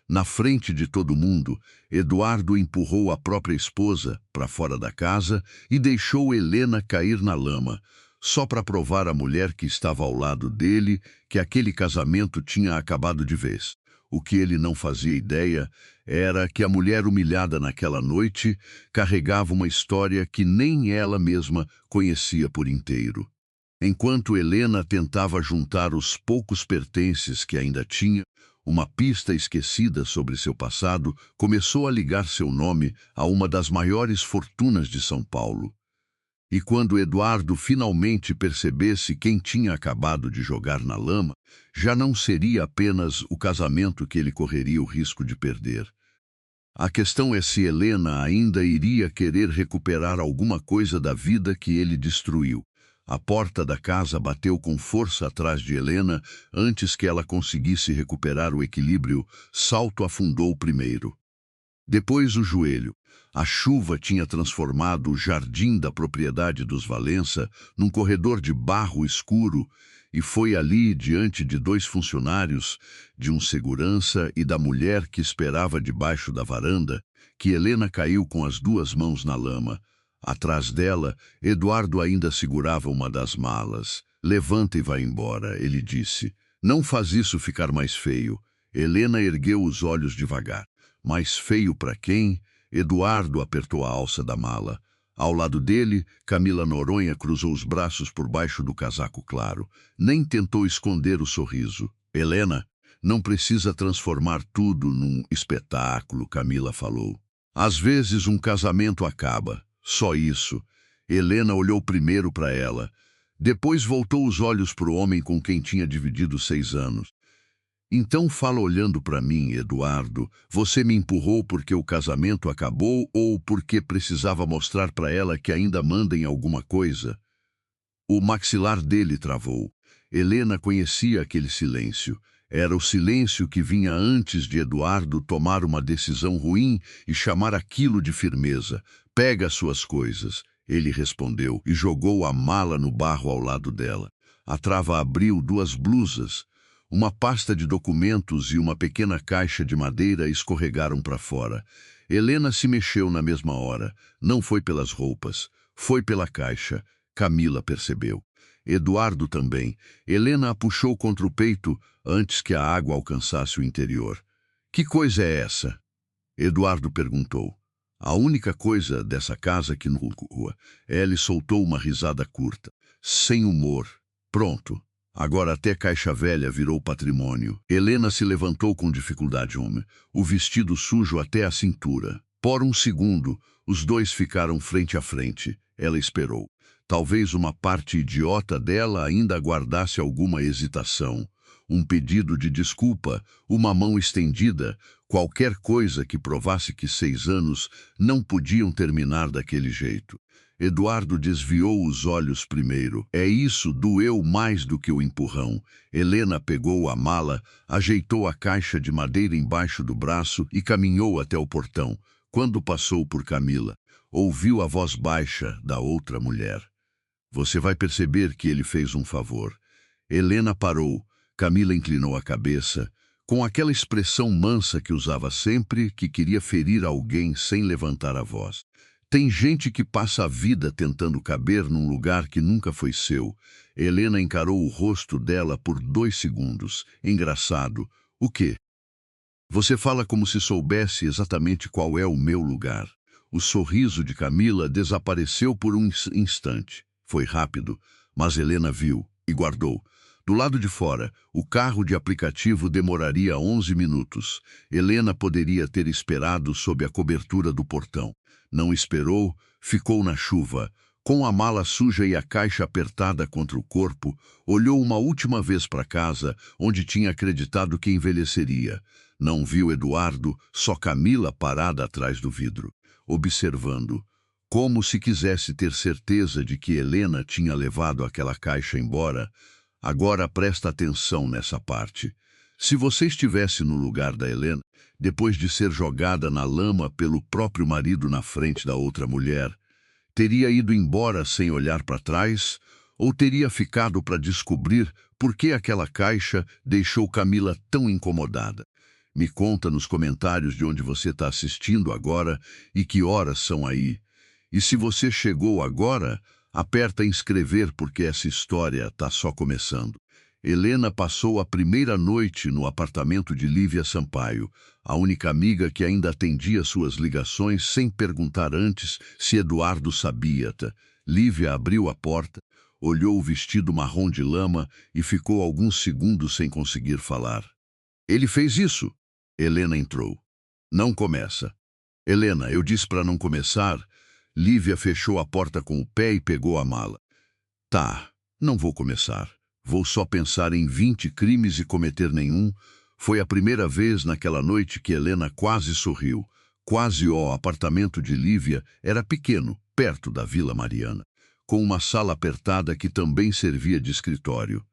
Na frente de todo mundo, Eduardo empurrou a própria esposa para fora da casa e deixou Helena cair na lama, só para provar à mulher que estava ao lado dele que aquele casamento tinha acabado de vez. O que ele não fazia ideia era que a mulher humilhada naquela noite carregava uma história que nem ela mesma conhecia por inteiro. Enquanto Helena tentava juntar os poucos pertences que ainda tinha, uma pista esquecida sobre seu passado começou a ligar seu nome a uma das maiores fortunas de São Paulo. E quando Eduardo finalmente percebesse quem tinha acabado de jogar na lama, já não seria apenas o casamento que ele correria o risco de perder. A questão é se Helena ainda iria querer recuperar alguma coisa da vida que ele destruiu. A porta da casa bateu com força atrás de Helena. Antes que ela conseguisse recuperar o equilíbrio, Salto afundou primeiro. Depois o joelho. A chuva tinha transformado o jardim da propriedade dos Valença num corredor de barro escuro, e foi ali, diante de 2 funcionários, de um segurança e da mulher que esperava debaixo da varanda, que Helena caiu com as 2 mãos na lama. Atrás dela, Eduardo ainda segurava uma das malas. "Levanta e vai embora", ele disse. "Não faz isso ficar mais feio." Helena ergueu os olhos devagar. Mais feio para quem? Eduardo apertou a alça da mala. Ao lado dele, Camila Noronha cruzou os braços por baixo do casaco claro. Nem tentou esconder o sorriso. "Helena, não precisa transformar tudo num espetáculo", Camila falou. "Às vezes um casamento acaba. Só isso." Helena olhou primeiro para ela. Depois voltou os olhos para o homem com quem tinha dividido 6 anos. "Então fala olhando para mim, Eduardo. Você me empurrou porque o casamento acabou ou porque precisava mostrar para ela que ainda manda em alguma coisa?" O maxilar dele travou. Helena conhecia aquele silêncio. Era o silêncio que vinha antes de Eduardo tomar uma decisão ruim e chamar aquilo de firmeza. "Pega as suas coisas", ele respondeu e jogou a mala no barro ao lado dela. A trava abriu 2 blusas. Uma pasta de documentos e uma pequena caixa de madeira escorregaram para fora. Helena se mexeu na mesma hora. Não foi pelas roupas, foi pela caixa. Camila percebeu. Eduardo também. Helena a puxou contra o peito antes que a água alcançasse o interior. "Que coisa é essa?" Eduardo perguntou. "A única coisa dessa casa que não rua." Ele soltou uma risada curta. Sem humor. "Pronto. Agora até caixa velha virou patrimônio." Helena se levantou com dificuldade, o vestido sujo até a cintura. Por um segundo, os 2 ficaram frente a frente. Ela esperou. Talvez uma parte idiota dela ainda aguardasse alguma hesitação. Um pedido de desculpa, uma mão estendida, qualquer coisa que provasse que 6 anos não podiam terminar daquele jeito. Eduardo desviou os olhos primeiro. Isso doeu mais do que o empurrão. Helena pegou a mala, ajeitou a caixa de madeira embaixo do braço e caminhou até o portão. Quando passou por Camila, ouviu a voz baixa da outra mulher. "Você vai perceber que ele fez um favor." Helena parou. Camila inclinou a cabeça, com aquela expressão mansa que usava sempre que queria ferir alguém sem levantar a voz. "Tem gente que passa a vida tentando caber num lugar que nunca foi seu." Helena encarou o rosto dela por 2 segundos. "Engraçado. O quê?" "Você fala como se soubesse exatamente qual é o meu lugar." O sorriso de Camila desapareceu por um instante. Foi rápido, mas Helena viu e guardou. Do lado de fora, o carro de aplicativo demoraria 11 minutos. Helena poderia ter esperado sob a cobertura do portão. Não esperou, ficou na chuva. Com a mala suja e a caixa apertada contra o corpo, olhou uma última vez para casa, onde tinha acreditado que envelheceria. Não viu Eduardo, só Camila parada atrás do vidro, observando, como se quisesse ter certeza de que Helena tinha levado aquela caixa embora. "Agora presta atenção nessa parte. Se você estivesse no lugar da Helena, depois de ser jogada na lama pelo próprio marido na frente da outra mulher, teria ido embora sem olhar para trás ou teria ficado para descobrir por que aquela caixa deixou Camila tão incomodada?" Me conta nos comentários de onde você está assistindo agora e que horas são aí. E se você chegou agora, aperta inscrever porque essa história está só começando. Helena passou a primeira noite no apartamento de Lívia Sampaio, a única amiga que ainda atendia suas ligações sem perguntar antes se Eduardo sabia. Lívia abriu a porta, olhou o vestido marrom de lama e ficou alguns segundos sem conseguir falar. Ele fez isso. Helena entrou. Não começa. Helena, eu disse para não começar. Lívia fechou a porta com o pé e pegou a mala. Tá, não vou começar. Vou só pensar em 20 crimes e cometer nenhum. Foi a primeira vez naquela noite que Helena quase sorriu. Quase o apartamento de Lívia era pequeno, perto da Vila Mariana, com uma sala apertada que também servia de escritório.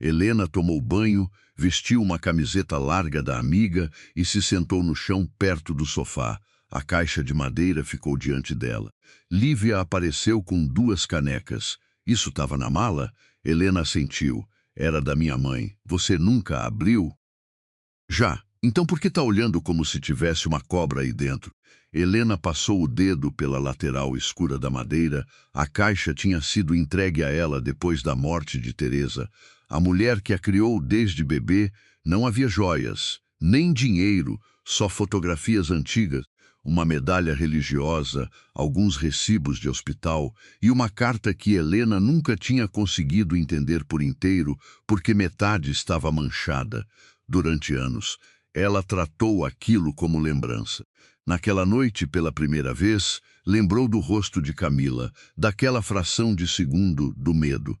Helena tomou banho, vestiu uma camiseta larga da amiga e se sentou no chão perto do sofá. A caixa de madeira ficou diante dela. Lívia apareceu com 2 canecas. Isso estava na mala? Helena assentiu. Era da minha mãe. Você nunca abriu? Já. Então por que está olhando como se tivesse uma cobra aí dentro? Helena passou o dedo pela lateral escura da madeira. A caixa tinha sido entregue a ela depois da morte de Teresa. A mulher que a criou desde bebê. Não havia joias, nem dinheiro, só fotografias antigas, uma medalha religiosa, alguns recibos de hospital e uma carta que Helena nunca tinha conseguido entender por inteiro porque metade estava manchada. Durante anos, ela tratou aquilo como lembrança. Naquela noite, pela primeira vez, lembrou do rosto de Camila, daquela fração de segundo do medo.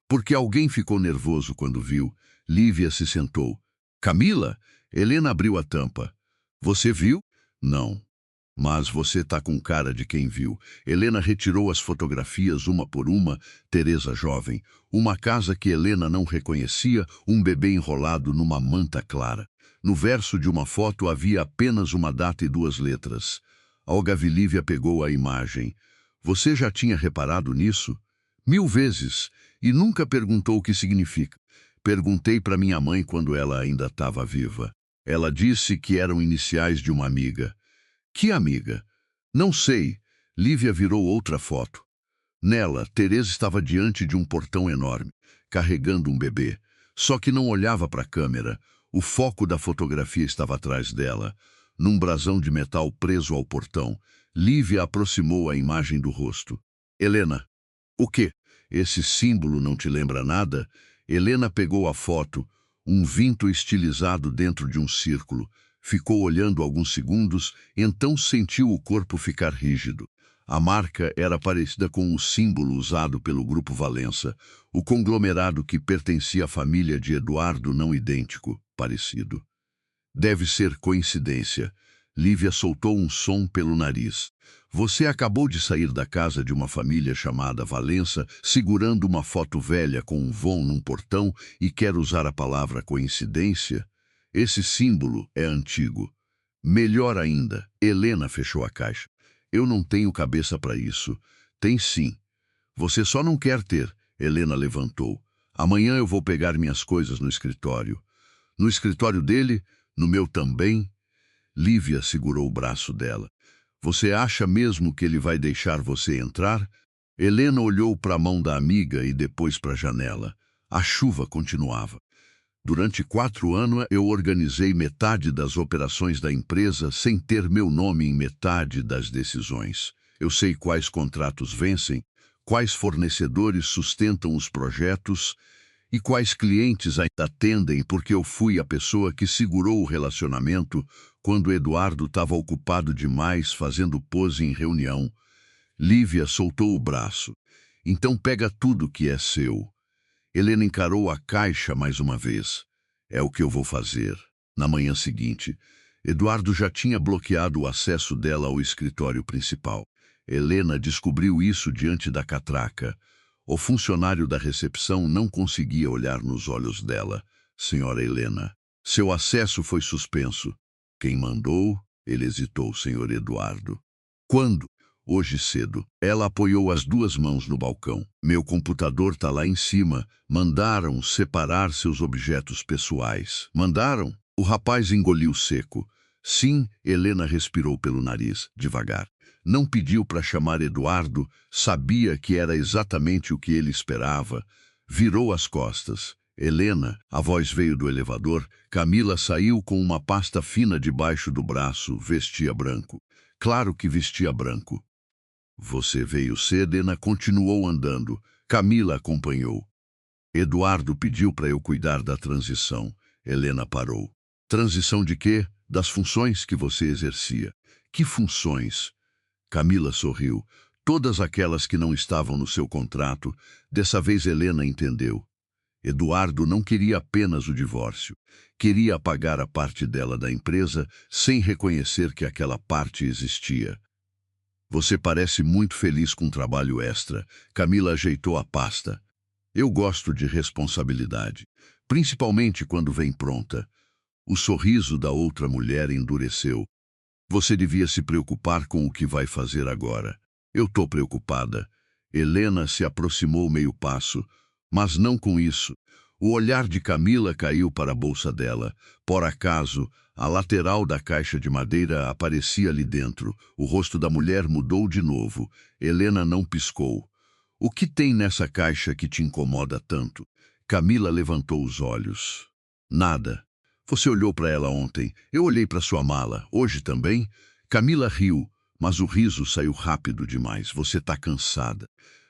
Porque alguém ficou nervoso quando viu. Lívia se sentou. Camila? Helena abriu a tampa. Você viu? Não. Mas você tá com cara de quem viu. Helena retirou as fotografias uma por uma. Teresa jovem. Uma casa que Helena não reconhecia, um bebê enrolado numa manta clara. No verso de uma foto havia apenas uma data e 2 letras. Olga Lívia pegou a imagem. Você já tinha reparado nisso? 1000 vezes. E nunca perguntou o que significa. Perguntei para minha mãe quando ela ainda estava viva. Ela disse que eram iniciais de uma amiga. Que amiga? Não sei. Lívia virou outra foto. Nela, Teresa estava diante de um portão enorme, carregando um bebê. Só que não olhava para a câmera. O foco da fotografia estava atrás dela, num brasão de metal preso ao portão. Lívia aproximou a imagem do rosto. Helena, o quê? Esse símbolo não te lembra nada? Helena pegou a foto, um vinto estilizado dentro de um círculo. Ficou olhando alguns segundos, então sentiu o corpo ficar rígido. A marca era parecida com o símbolo usado pelo Grupo Valença, o conglomerado que pertencia à família de Eduardo não idêntico, parecido. Deve ser coincidência. Lívia soltou um som pelo nariz. Você acabou de sair da casa de uma família chamada Valença, segurando uma foto velha com um vão num portão e quer usar a palavra coincidência? Esse símbolo é antigo. Melhor ainda, Helena fechou a caixa. Eu não tenho cabeça para isso. Tem sim. Você só não quer ter. Helena levantou. Amanhã eu vou pegar minhas coisas no escritório. No escritório dele, no meu também. Lívia segurou o braço dela. Você acha mesmo que ele vai deixar você entrar? Helena olhou para a mão da amiga e depois para a janela. A chuva continuava. Durante 4 anos eu organizei metade das operações da empresa sem ter meu nome em metade das decisões. Eu sei quais contratos vencem, quais fornecedores sustentam os projetos e quais clientes ainda atendem porque eu fui a pessoa que segurou o relacionamento quando Eduardo estava ocupado demais fazendo pose em reunião. Lívia soltou o braço. Então pega tudo que é seu. Helena encarou a caixa mais uma vez. É o que eu vou fazer. Na manhã seguinte, Eduardo já tinha bloqueado o acesso dela ao escritório principal. Helena descobriu isso diante da catraca. O funcionário da recepção não conseguia olhar nos olhos dela. Senhora Helena, seu acesso foi suspenso. Quem mandou? Ele hesitou, senhor Eduardo. Quando? Hoje cedo. Ela apoiou as 2 mãos no balcão. Meu computador está lá em cima. Mandaram separar seus objetos pessoais. Mandaram? O rapaz engoliu seco. Sim, Helena respirou pelo nariz, devagar. Não pediu para chamar Eduardo, sabia que era exatamente o que ele esperava. Virou as costas. Helena, a voz veio do elevador. Camila saiu com uma pasta fina debaixo do braço, vestia branco. Claro que vestia branco. Você veio cedo, Helena continuou andando. Camila acompanhou. Eduardo pediu para eu cuidar da transição. Helena parou. Transição de quê? Das funções que você exercia. Que funções? Camila sorriu. Todas aquelas que não estavam no seu contrato. Dessa vez Helena entendeu. Eduardo não queria apenas o divórcio. Queria apagar a parte dela da empresa sem reconhecer que aquela parte existia. Você parece muito feliz com o trabalho extra. Camila ajeitou a pasta. Eu gosto de responsabilidade, principalmente quando vem pronta. O sorriso da outra mulher endureceu. Você devia se preocupar com o que vai fazer agora. Eu tô preocupada. Helena se aproximou meio passo, mas não com isso. O olhar de Camila caiu para a bolsa dela. Por acaso, a lateral da caixa de madeira aparecia ali dentro. O rosto da mulher mudou de novo. Helena não piscou. O que tem nessa caixa que te incomoda tanto? Camila levantou os olhos. Nada. Você olhou para ela ontem. Eu olhei para sua mala. Hoje também? Camila riu, mas o riso saiu rápido demais. Você está cansada.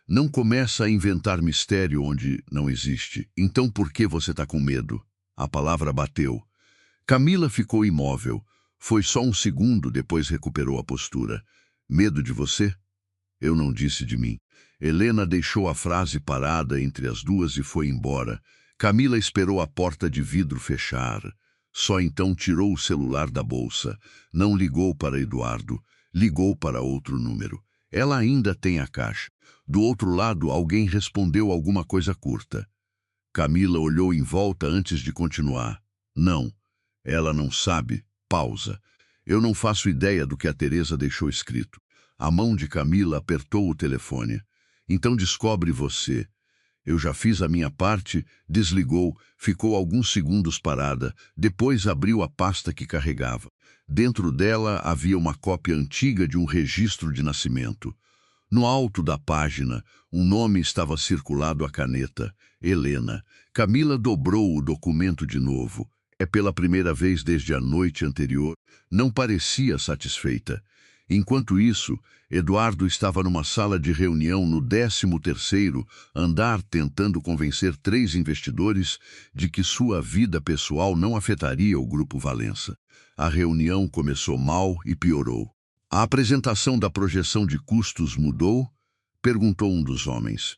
Não começa a inventar mistério onde não existe. Então por que você está com medo? A palavra bateu. Camila ficou imóvel. Foi só um segundo, depois recuperou a postura. Medo de você? Eu não disse de mim. Helena deixou a frase parada entre as duas e foi embora. Camila esperou a porta de vidro fechar. Só então tirou o celular da bolsa. Não ligou para Eduardo. Ligou para outro número. Ela ainda tem a caixa. Do outro lado, alguém respondeu alguma coisa curta. Camila olhou em volta antes de continuar. Não. Ela não sabe. Pausa. Eu não faço ideia do que a Teresa deixou escrito. A mão de Camila apertou o telefone. Então descobre você. Eu já fiz a minha parte, desligou, ficou alguns segundos parada, depois abriu a pasta que carregava. Dentro dela havia uma cópia antiga de um registro de nascimento. No alto da página, um nome estava circulado à caneta, Helena. Camila dobrou o documento de novo. É pela primeira vez desde a noite anterior. Não parecia satisfeita. Enquanto isso, Eduardo estava numa sala de reunião no 13º andar tentando convencer 3 investidores de que sua vida pessoal não afetaria o Grupo Valença. A reunião começou mal e piorou. A apresentação da projeção de custos mudou? Perguntou um dos homens.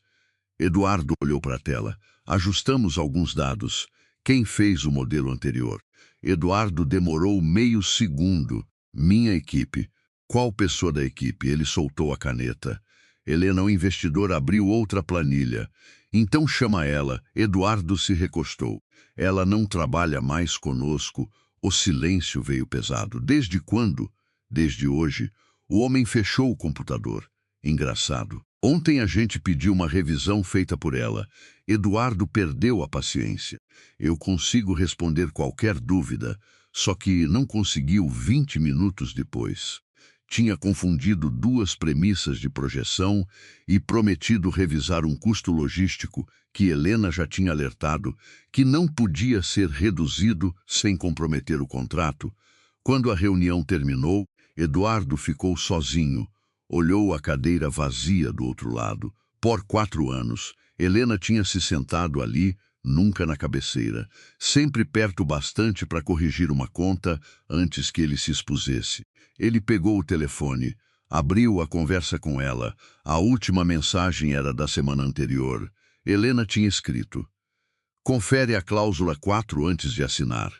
Eduardo olhou para a tela. Ajustamos alguns dados. Quem fez o modelo anterior? Eduardo demorou meio segundo. Minha equipe. Qual pessoa da equipe? Ele soltou a caneta. Helena, o investidor, abriu outra planilha. Então chama ela. Eduardo se recostou. Ela não trabalha mais conosco. O silêncio veio pesado. Desde quando? Desde hoje. O homem fechou o computador. Engraçado. Ontem a gente pediu uma revisão feita por ela. Eduardo perdeu a paciência. Eu consigo responder qualquer dúvida, só que não conseguiu 20 minutos depois. Tinha confundido 2 premissas de projeção e prometido revisar um custo logístico que Helena já tinha alertado que não podia ser reduzido sem comprometer o contrato. Quando a reunião terminou, Eduardo ficou sozinho. Olhou a cadeira vazia do outro lado. Por 4 anos, Helena tinha se sentado ali, nunca na cabeceira, sempre perto bastante para corrigir uma conta antes que ele se expusesse. Ele pegou o telefone, abriu a conversa com ela. A última mensagem era da semana anterior. Helena tinha escrito: confere a cláusula 4 antes de assinar.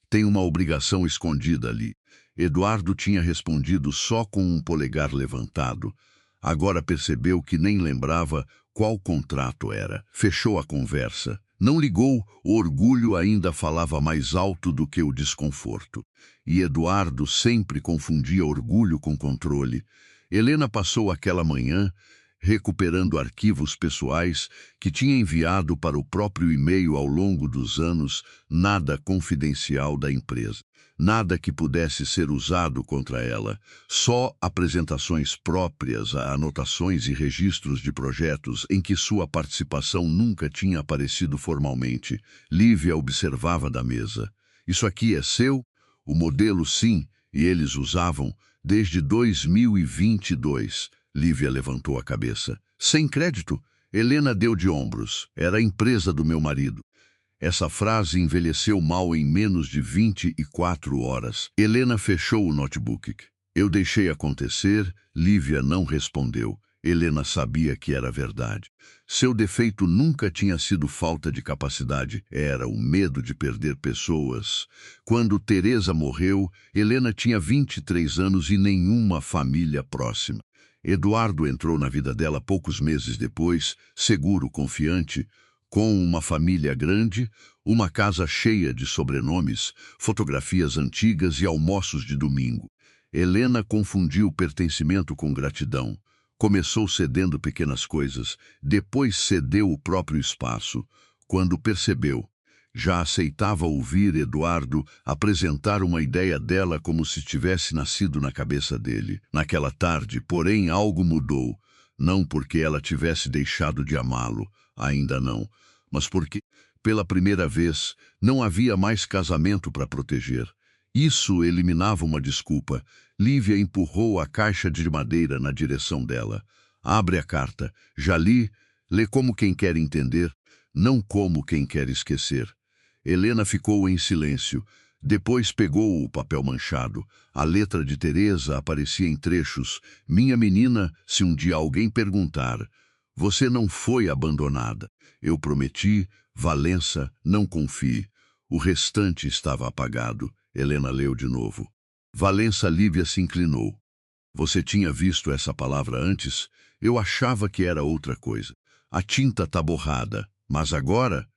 Tem uma obrigação escondida ali. Eduardo tinha respondido só com um polegar levantado. Agora percebeu que nem lembrava qual contrato era. Fechou a conversa. Não ligou, o orgulho ainda falava mais alto do que o desconforto. E Eduardo sempre confundia orgulho com controle. Helena passou aquela manhã recuperando arquivos pessoais que tinha enviado para o próprio e-mail ao longo dos anos, nada confidencial da empresa. Nada que pudesse ser usado contra ela, só apresentações próprias, anotações e registros de projetos em que sua participação nunca tinha aparecido formalmente. Lívia observava da mesa. Isso aqui é seu? O modelo sim, e eles usavam desde 2022. Lívia levantou a cabeça. Sem crédito? Helena deu de ombros. Era a empresa do meu marido. Essa frase envelheceu mal em menos de 24 horas. Helena fechou o notebook. Eu deixei acontecer, Lívia não respondeu. Helena sabia que era verdade. Seu defeito nunca tinha sido falta de capacidade, era o medo de perder pessoas. Quando Teresa morreu, Helena tinha 23 anos e nenhuma família próxima. Eduardo entrou na vida dela poucos meses depois, seguro, confiante, com uma família grande, uma casa cheia de sobrenomes, fotografias antigas e almoços de domingo. Helena confundiu pertencimento com gratidão. Começou cedendo pequenas coisas, depois cedeu o próprio espaço. Quando percebeu, já aceitava ouvir Eduardo apresentar uma ideia dela como se tivesse nascido na cabeça dele. Naquela tarde, porém, algo mudou. Não porque ela tivesse deixado de amá-lo, ainda não, mas porque, pela primeira vez, não havia mais casamento para proteger. Isso eliminava uma desculpa. Lívia empurrou a caixa de madeira na direção dela. Abre a carta. Já li. Lê como quem quer entender, não como quem quer esquecer. Helena ficou em silêncio. Depois pegou o papel manchado. A letra de Teresa aparecia em trechos. Minha menina, se um dia alguém perguntar, você não foi abandonada. Eu prometi, Valença, não confie. O restante estava apagado. Helena leu de novo. Valença. Lívia se inclinou. Você tinha visto essa palavra antes? Eu achava que era outra coisa. A tinta tá borrada, mas agora...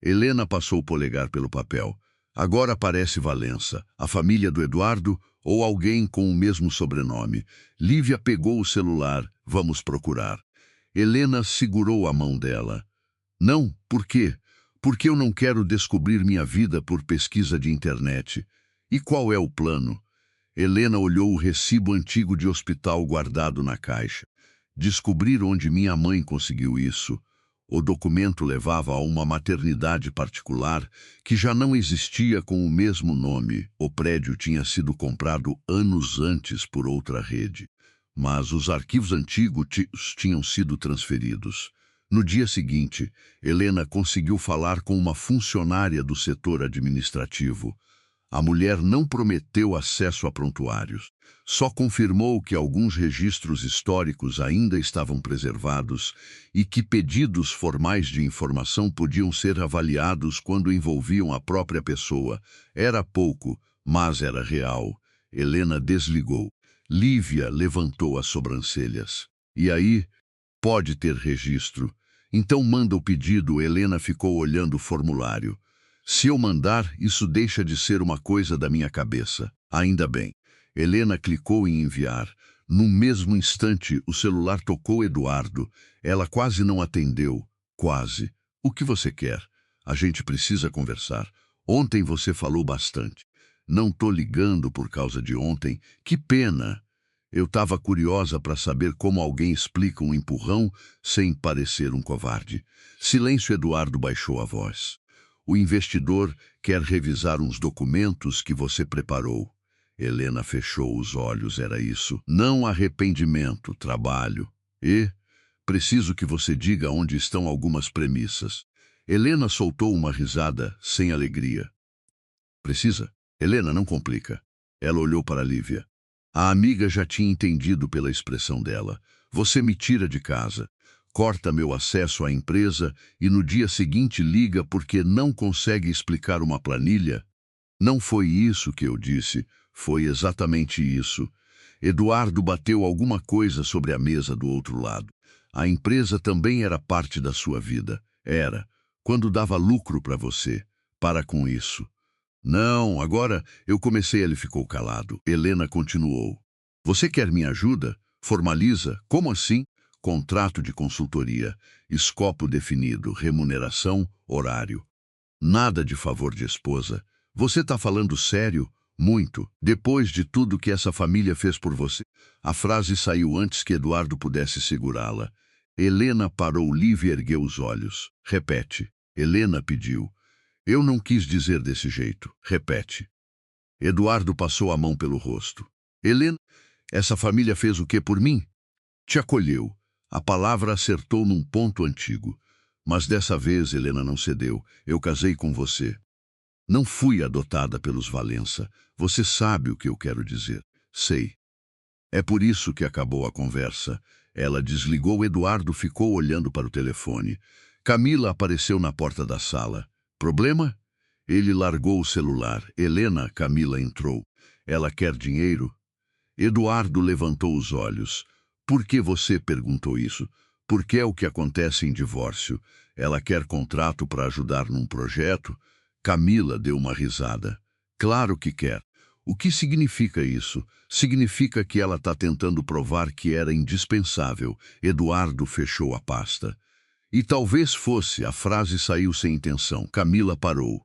Helena passou o polegar pelo papel. Agora aparece Valença, a família do Eduardo ou alguém com o mesmo sobrenome. Lívia pegou o celular. Vamos procurar. Helena segurou a mão dela. Não, por quê? Porque eu não quero descobrir minha vida por pesquisa de internet. E qual é o plano? Helena olhou o recibo antigo de hospital guardado na caixa. Descobrir onde minha mãe conseguiu isso. O documento levava a uma maternidade particular que já não existia com o mesmo nome. O prédio tinha sido comprado anos antes por outra rede. Mas os arquivos antigos tinham sido transferidos. No dia seguinte, Helena conseguiu falar com uma funcionária do setor administrativo. A mulher não prometeu acesso a prontuários. Só confirmou que alguns registros históricos ainda estavam preservados e que pedidos formais de informação podiam ser avaliados quando envolviam a própria pessoa. Era pouco, mas era real. Helena desligou. Lívia levantou as sobrancelhas. E aí? Pode ter registro. Então manda o pedido. Helena ficou olhando o formulário. Se eu mandar, isso deixa de ser uma coisa da minha cabeça. Ainda bem. Helena clicou em enviar. No mesmo instante, o celular tocou Eduardo. Ela quase não atendeu. Quase. O que você quer? A gente precisa conversar. Ontem você falou bastante. Não tô ligando por causa de ontem. Que pena. Eu estava curiosa para saber como alguém explica um empurrão sem parecer um covarde. Silêncio. Eduardo baixou a voz. O investidor quer revisar uns documentos que você preparou. Helena fechou os olhos. Era isso. Não arrependimento, trabalho. E preciso que você diga onde estão algumas premissas. Helena soltou uma risada sem alegria. Precisa? Helena, não complica. Ela olhou para Lívia. A amiga já tinha entendido pela expressão dela. Você me tira de casa, corta meu acesso à empresa e no dia seguinte liga porque não consegue explicar uma planilha? Não foi isso que eu disse, foi exatamente isso. Eduardo bateu alguma coisa sobre a mesa do outro lado. A empresa também era parte da sua vida. Era, quando dava lucro para você. Para com isso. Não, agora eu comecei. Ele ficou calado. Helena continuou. Você quer minha ajuda? Formaliza. Como assim? contrato de consultoria, escopo definido, remuneração, horário. Nada de favor de esposa. Você tá falando sério? Muito. Depois de tudo que essa família fez por você. A frase saiu antes que Eduardo pudesse segurá-la. Helena parou. Lívia ergueu os olhos. Repete. Helena pediu. Eu não quis dizer desse jeito. Repete. Eduardo passou a mão pelo rosto. Helena, essa família fez o que por mim? Te acolheu. A palavra acertou num ponto antigo. Mas dessa vez Helena não cedeu. Eu casei com você. Não fui adotada pelos Valença. Você sabe o que eu quero dizer. Sei. É por isso que acabou a conversa. Ela desligou. Eduardo ficou olhando para o telefone. Camila apareceu na porta da sala. Problema? Ele largou o celular. Helena, Camila entrou. Ela quer dinheiro? Eduardo levantou os olhos. Por que você perguntou isso? Porque é o que acontece em divórcio. Ela quer contrato para ajudar num projeto? Camila deu uma risada. Claro que quer. O que significa isso? Significa que ela está tentando provar que era indispensável. Eduardo fechou a pasta. E talvez fosse, a frase saiu sem intenção. Camila parou.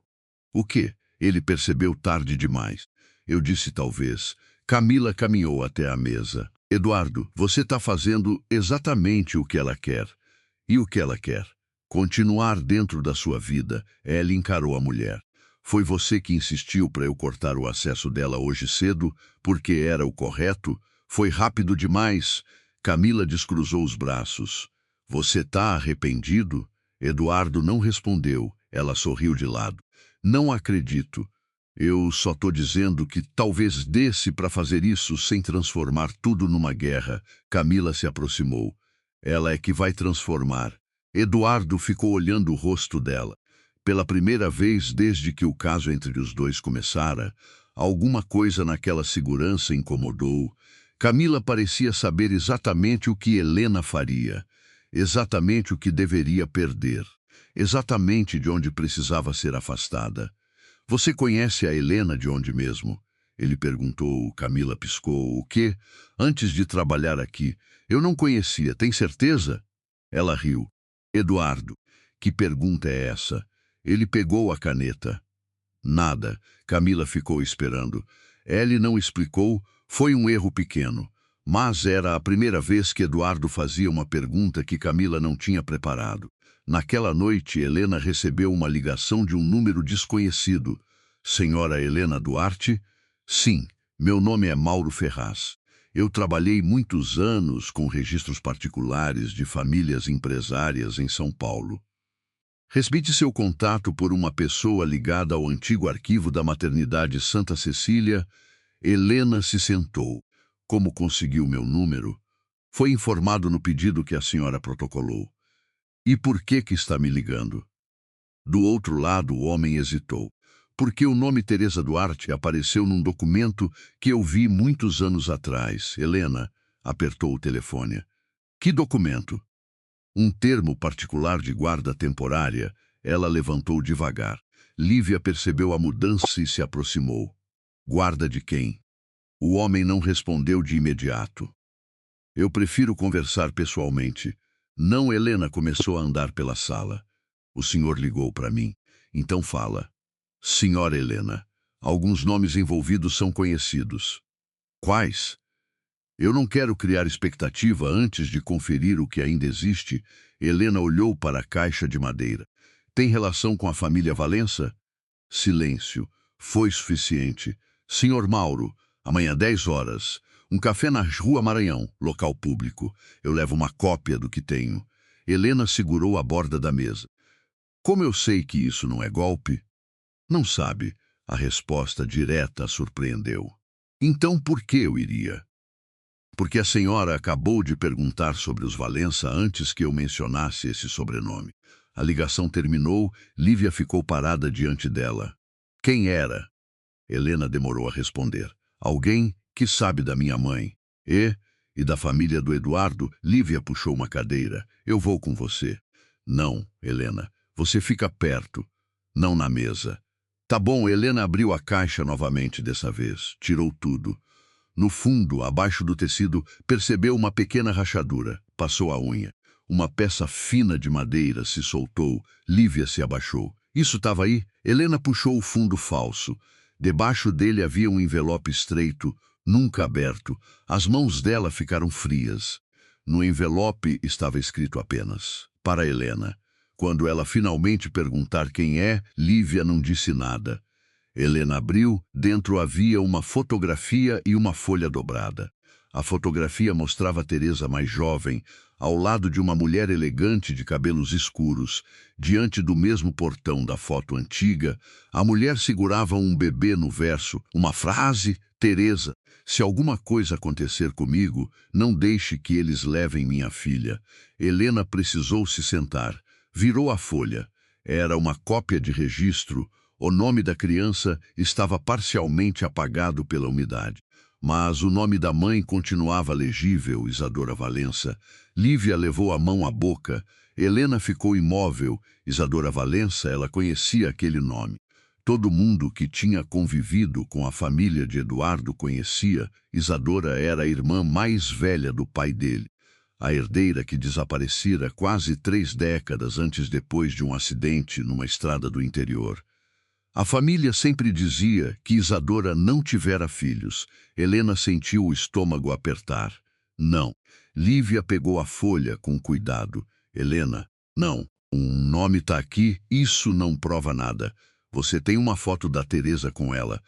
O quê? Ele percebeu tarde demais. Eu disse talvez. Camila caminhou até a mesa. Eduardo, você está fazendo exatamente o que ela quer. E o que ela quer? Continuar dentro da sua vida. Ela encarou a mulher. Foi você que insistiu para eu cortar o acesso dela hoje cedo, porque era o correto? Foi rápido demais. Camila descruzou os braços. Você está arrependido? Eduardo não respondeu. Ela sorriu de lado. Não acredito. Eu só estou dizendo que talvez desse para fazer isso sem transformar tudo numa guerra. Camila se aproximou. Ela é que vai transformar. Eduardo ficou olhando o rosto dela. Pela primeira vez desde que o caso entre os dois começara, alguma coisa naquela segurança incomodou. Camila parecia saber exatamente o que Helena faria, exatamente o que deveria perder, exatamente de onde precisava ser afastada. Você conhece a Helena de onde mesmo? Ele perguntou. Camila piscou. O quê? Antes de trabalhar aqui. Eu não conhecia, tem certeza? Ela riu. Eduardo, que pergunta é essa? Ele pegou a caneta. Nada. Camila ficou esperando. Ele não explicou. Foi um erro pequeno. Mas era a primeira vez que Eduardo fazia uma pergunta que Camila não tinha preparado. Naquela noite, Helena recebeu uma ligação de um número desconhecido. Senhora Helena Duarte? Sim, meu nome é Mauro Ferraz. Eu trabalhei muitos anos com registros particulares de famílias empresárias em São Paulo. Recebi seu contato por uma pessoa ligada ao antigo arquivo da maternidade Santa Cecília. Helena se sentou. Como conseguiu meu número? Foi informado no pedido que a senhora protocolou. E por que está me ligando? Do outro lado, o homem hesitou. Porque o nome Teresa Duarte apareceu num documento que eu vi muitos anos atrás. Helena apertou o telefone. Que documento? Um termo particular de guarda temporária. Ela levantou devagar. Lívia percebeu a mudança e se aproximou. Guarda de quem? O homem não respondeu de imediato. Eu prefiro conversar pessoalmente. Não, Helena começou a andar pela sala. O senhor ligou para mim. Então fala. Senhora Helena, alguns nomes envolvidos são conhecidos. Quais? Eu não quero criar expectativa antes de conferir o que ainda existe. Helena olhou para a caixa de madeira. Tem relação com a família Valença? Silêncio. Foi suficiente. Senhor Mauro, amanhã 10 horas. Um café na Rua Maranhão, local público. Eu levo uma cópia do que tenho. Helena segurou a borda da mesa. Como eu sei que isso não é golpe? Não sabe. A resposta direta a surpreendeu. Então por que eu iria? Porque a senhora acabou de perguntar sobre os Valença antes que eu mencionasse esse sobrenome. A ligação terminou, Lívia ficou parada diante dela. Quem era? Helena demorou a responder. Alguém que sabe da minha mãe. E da família do Eduardo. Lívia puxou uma cadeira. Eu vou com você. Não, Helena. Você fica perto. Não na mesa. Tá bom, Helena abriu a caixa novamente dessa vez. Tirou tudo. No fundo, abaixo do tecido, percebeu uma pequena rachadura. Passou a unha. Uma peça fina de madeira se soltou. Lívia se abaixou. Isso estava aí? Helena puxou o fundo falso. Debaixo dele havia um envelope estreito, nunca aberto. As mãos dela ficaram frias. No envelope estava escrito apenas: para Helena. Quando ela finalmente perguntar quem é, Lívia não disse nada. Helena abriu, dentro havia uma fotografia e uma folha dobrada. A fotografia mostrava Teresa mais jovem, ao lado de uma mulher elegante de cabelos escuros. Diante do mesmo portão da foto antiga, a mulher segurava um bebê no verso, uma frase: Teresa, se alguma coisa acontecer comigo, não deixe que eles levem minha filha. Helena precisou se sentar. Virou a folha. Era uma cópia de registro. O nome da criança estava parcialmente apagado pela umidade, mas o nome da mãe continuava legível, Isadora Valença. Lívia levou a mão à boca. Helena ficou imóvel. Isadora Valença, ela conhecia aquele nome. Todo mundo que tinha convivido com a família de Eduardo conhecia. Isadora era a irmã mais velha do pai dele, a herdeira que desaparecera quase 3 décadas antes depois de um acidente numa estrada do interior. A família sempre dizia que Isadora não tivera filhos. Helena sentiu o estômago apertar. Não. Lívia pegou a folha com cuidado. Helena, não. Um nome está aqui, isso não prova nada. Você tem uma foto da Teresa com ela.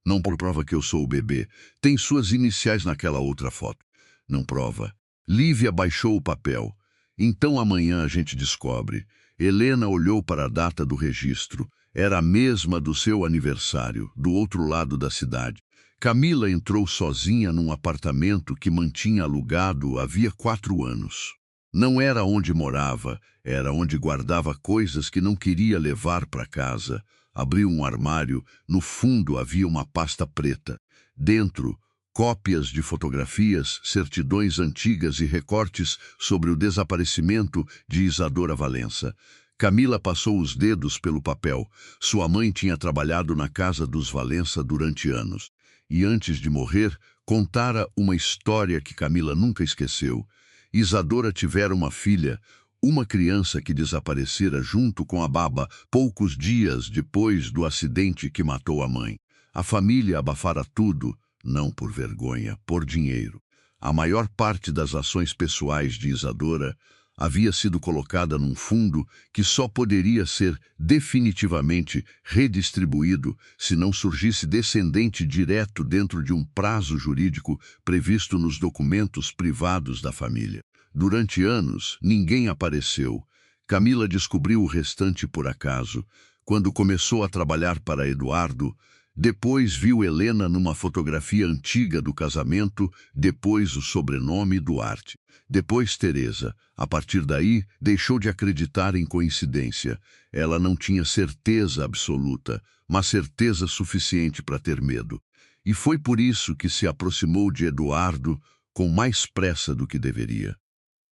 Não prova que eu sou o bebê. Tem suas iniciais naquela outra foto. Não prova. Lívia baixou o papel. Então amanhã a gente descobre. Helena olhou para a data do registro. Era a mesma do seu aniversário, do outro lado da cidade. Camila entrou sozinha num apartamento que mantinha alugado havia 4 anos. Não era onde morava, era onde guardava coisas que não queria levar para casa. Abriu um armário, no fundo havia uma pasta preta. Dentro, cópias de fotografias, certidões antigas e recortes sobre o desaparecimento de Isadora Valença. Camila passou os dedos pelo papel. Sua mãe tinha trabalhado na casa dos Valença durante anos. E antes de morrer, contara uma história que Camila nunca esqueceu. Isadora tivera uma filha, uma criança que desaparecera junto com a baba poucos dias depois do acidente que matou a mãe. A família abafara tudo, não por vergonha, por dinheiro. A maior parte das ações pessoais de Isadora havia sido colocada num fundo que só poderia ser definitivamente redistribuído se não surgisse descendente direto dentro de um prazo jurídico previsto nos documentos privados da família. Durante anos, ninguém apareceu. Camila descobriu o restante por acaso. Quando começou a trabalhar para Eduardo, depois viu Helena numa fotografia antiga do casamento, depois o sobrenome Duarte. Depois Teresa. A partir daí, deixou de acreditar em coincidência. Ela não tinha certeza absoluta, mas certeza suficiente para ter medo. E foi por isso que se aproximou de Eduardo com mais pressa do que deveria.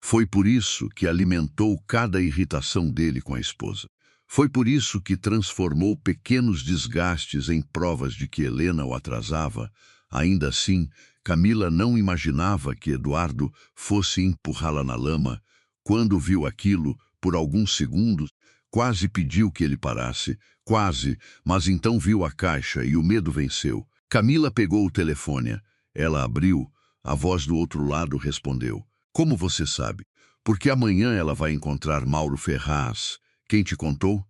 Foi por isso que alimentou cada irritação dele com a esposa. Foi por isso que transformou pequenos desgastes em provas de que Helena o atrasava. Ainda assim, Camila não imaginava que Eduardo fosse empurrá-la na lama. Quando viu aquilo, por alguns segundos, quase pediu que ele parasse. Quase, mas então viu a caixa e o medo venceu. Camila pegou o telefone. Ela abriu. A voz do outro lado respondeu: Como você sabe? Porque amanhã ela vai encontrar Mauro Ferraz. Quem te contou?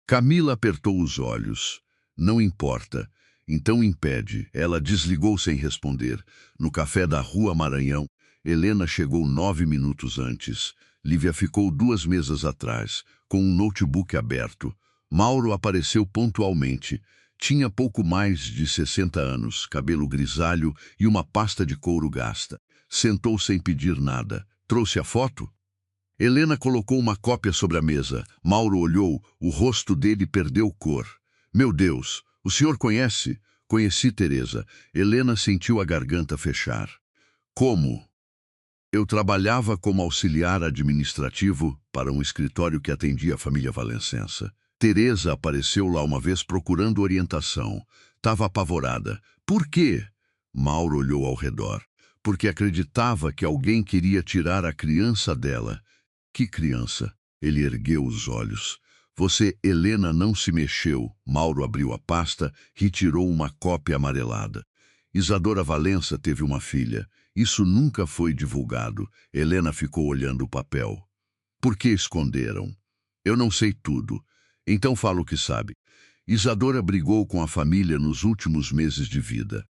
Camila apertou os olhos. Não importa. Então impede. Ela desligou sem responder. No café da Rua Maranhão, Helena chegou 9 minutos antes. Lívia ficou 2 mesas atrás, com um notebook aberto. Mauro apareceu pontualmente. Tinha pouco mais de 60 anos, cabelo grisalho e uma pasta de couro gasta. Sentou sem pedir nada. Trouxe a foto? Helena colocou uma cópia sobre a mesa. Mauro olhou, o rosto dele perdeu cor. Meu Deus, o senhor conhece? Conheci Teresa. Helena sentiu a garganta fechar. Como? Eu trabalhava como auxiliar administrativo para um escritório que atendia a família Valencença. Teresa apareceu lá uma vez procurando orientação. Estava apavorada. Por quê? Mauro olhou ao redor, porque acreditava que alguém queria tirar a criança dela. Que criança? Ele ergueu os olhos. Você, Helena, não se mexeu. Mauro abriu a pasta e tirou uma cópia amarelada. Isadora Valença teve uma filha. Isso nunca foi divulgado. Helena ficou olhando o papel. Por que esconderam? Eu não sei tudo. Então fala o que sabe. Isadora brigou com a família nos últimos meses de vida.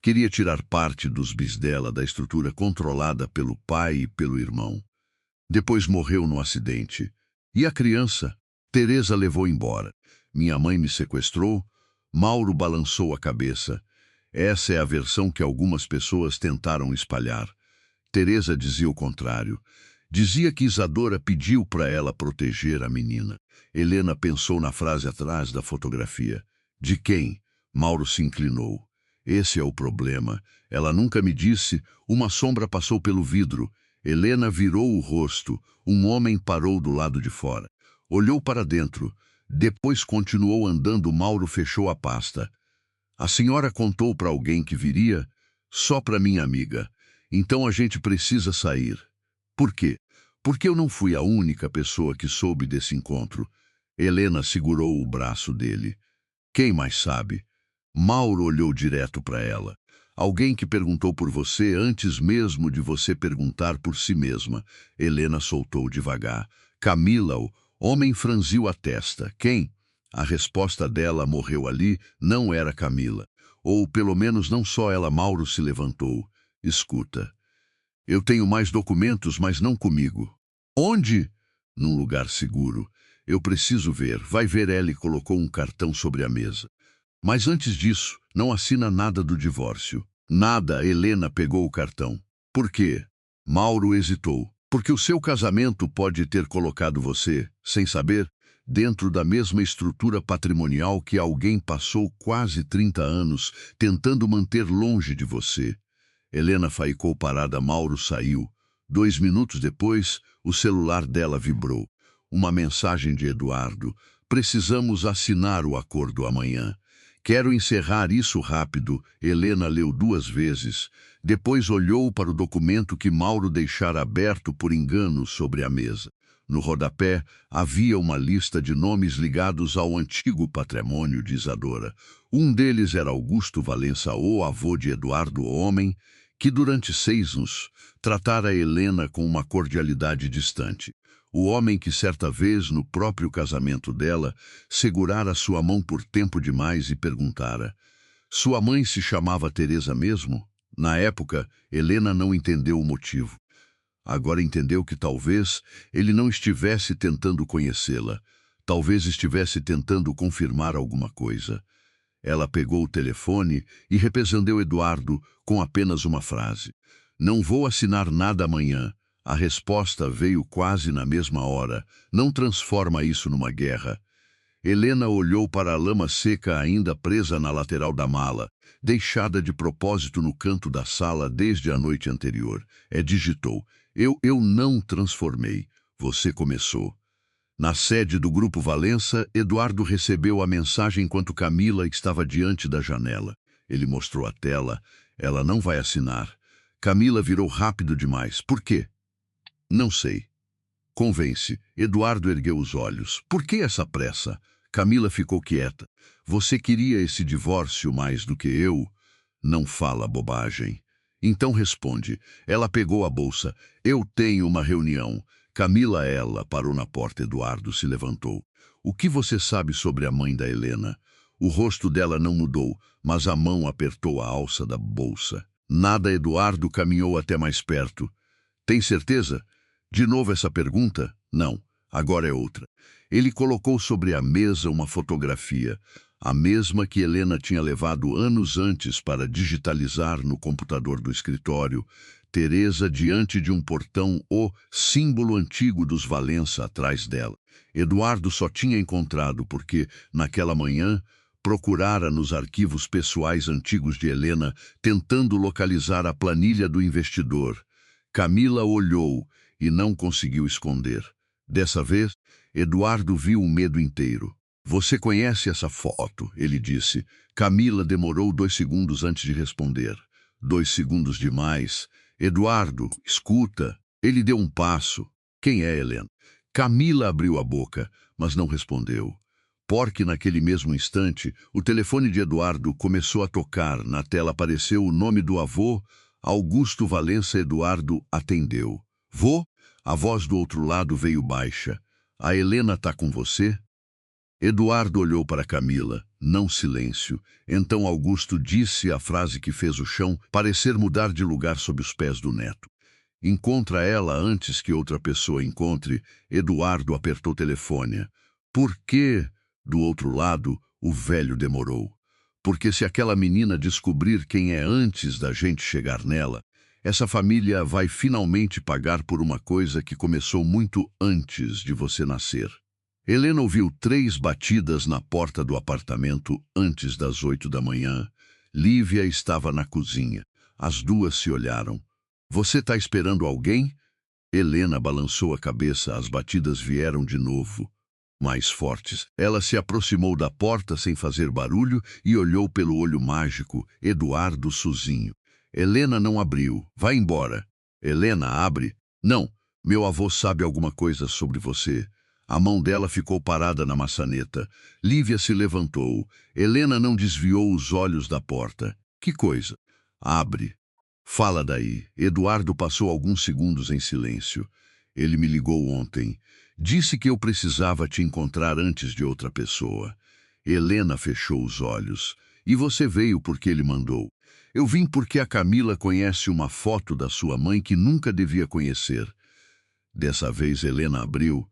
Queria tirar parte dos bis dela da estrutura controlada pelo pai e pelo irmão. Depois morreu no acidente. E a criança? Teresa levou embora. Minha mãe me sequestrou. Mauro balançou a cabeça. Essa é a versão que algumas pessoas tentaram espalhar. Teresa dizia o contrário. Dizia que Isadora pediu para ela proteger a menina. Helena pensou na frase atrás da fotografia. De quem? Mauro se inclinou. Esse é o problema. Ela nunca me disse. Uma sombra passou pelo vidro. Helena virou o rosto. Um homem parou do lado de fora. Olhou para dentro. Depois continuou andando. Mauro fechou a pasta. A senhora contou para alguém que viria? Só para minha amiga. Então a gente precisa sair. Por quê? Porque eu não fui a única pessoa que soube desse encontro. Helena segurou o braço dele. Quem mais sabe? Mauro olhou direto para ela. Alguém que perguntou por você antes mesmo de você perguntar por si mesma. Helena soltou devagar. Camila, o homem franziu a testa. Quem? A resposta dela morreu ali, não era Camila. Ou pelo menos não só ela. Mauro se levantou. Escuta. Eu tenho mais documentos, mas não comigo. Onde? Num lugar seguro. Eu preciso ver. Vai ver. Ele colocou um cartão sobre a mesa. Mas antes disso, não assina nada do divórcio. Nada. Helena pegou o cartão. Por quê? Mauro hesitou. Porque o seu casamento pode ter colocado você, sem saber, dentro da mesma estrutura patrimonial que alguém passou quase 30 anos tentando manter longe de você. Helena ficou parada. Mauro saiu. 2 minutos depois, o celular dela vibrou. Uma mensagem de Eduardo. Precisamos assinar o acordo amanhã. Quero encerrar isso rápido. Helena leu 2 vezes. Depois olhou para o documento que Mauro deixara aberto por engano sobre a mesa. No rodapé havia uma lista de nomes ligados ao antigo patrimônio de Isadora. Um deles era Augusto Valença, o avô de Eduardo, o homem que durante 6 anos tratara Helena com uma cordialidade distante. O homem que certa vez, no próprio casamento dela, segurara sua mão por tempo demais e perguntara: sua mãe se chamava Teresa mesmo? Na época, Helena não entendeu o motivo. Agora entendeu que talvez ele não estivesse tentando conhecê-la. Talvez estivesse tentando confirmar alguma coisa. Ela pegou o telefone e repreendeu Eduardo com apenas uma frase. Não vou assinar nada amanhã. A resposta veio quase na mesma hora. Não transforma isso numa guerra. Helena olhou para a lama seca ainda presa na lateral da mala, deixada de propósito no canto da sala desde a noite anterior. Digitou. Eu não transformei. Você começou. Na sede do Grupo Valença, Eduardo recebeu a mensagem enquanto Camila estava diante da janela. Ele mostrou a tela. Ela não vai assinar. Camila virou rápido demais. Por quê? Não sei. Convence. Eduardo ergueu os olhos. Por que essa pressa? Camila ficou quieta. Você queria esse divórcio mais do que eu? Não fala bobagem. Então responde. Ela pegou a bolsa. Eu tenho uma reunião. Camila, ela parou na porta. Eduardo se levantou. O que você sabe sobre a mãe da Helena? O rosto dela não mudou, mas a mão apertou a alça da bolsa. Nada. Eduardo caminhou até mais perto. Tem certeza? De novo essa pergunta? Não. Agora é outra. Ele colocou sobre a mesa uma fotografia, a mesma que Helena tinha levado anos antes para digitalizar no computador do escritório. Teresa diante de um portão, o símbolo antigo dos Valença atrás dela. Eduardo só tinha encontrado porque, naquela manhã, procurara nos arquivos pessoais antigos de Helena, tentando localizar a planilha do investidor. Camila olhou e não conseguiu esconder. Dessa vez, Eduardo viu o medo inteiro. Você conhece essa foto? Ele disse. Camila demorou 2 segundos antes de responder. 2 segundos demais. Eduardo, escuta. Ele deu um passo. Quem é Helena? Camila abriu a boca, mas não respondeu. Porque naquele mesmo instante, o telefone de Eduardo começou a tocar. Na tela apareceu o nome do avô. Augusto Valença. Eduardo atendeu. Vô? A voz do outro lado veio baixa. A Helena tá com você? Eduardo olhou para Camila. Não silêncio. Então Augusto disse a frase que fez o chão parecer mudar de lugar sob os pés do neto. Encontra ela antes que outra pessoa encontre. Eduardo apertou o telefone. Por que, do outro lado, o velho demorou? Porque se aquela menina descobrir quem é antes da gente chegar nela, essa família vai finalmente pagar por uma coisa que começou muito antes de você nascer. Helena ouviu 3 batidas na porta do apartamento antes das 8 da manhã. Lívia estava na cozinha. As duas se olharam. Você está esperando alguém? Helena balançou a cabeça. As batidas vieram de novo, mais fortes. Ela se aproximou da porta sem fazer barulho e olhou pelo olho mágico. Eduardo sozinho. Helena não abriu. Vai embora. Helena, abre. Não, meu avô sabe alguma coisa sobre você. A mão dela ficou parada na maçaneta. Lívia se levantou. Helena não desviou os olhos da porta. Que coisa? Abre. Fala daí. Eduardo passou alguns segundos em silêncio. Ele me ligou ontem. Disse que eu precisava te encontrar antes de outra pessoa. Helena fechou os olhos. E você veio porque ele mandou. Eu vim porque a Camila conhece uma foto da sua mãe que nunca devia conhecer. Dessa vez Helena abriu.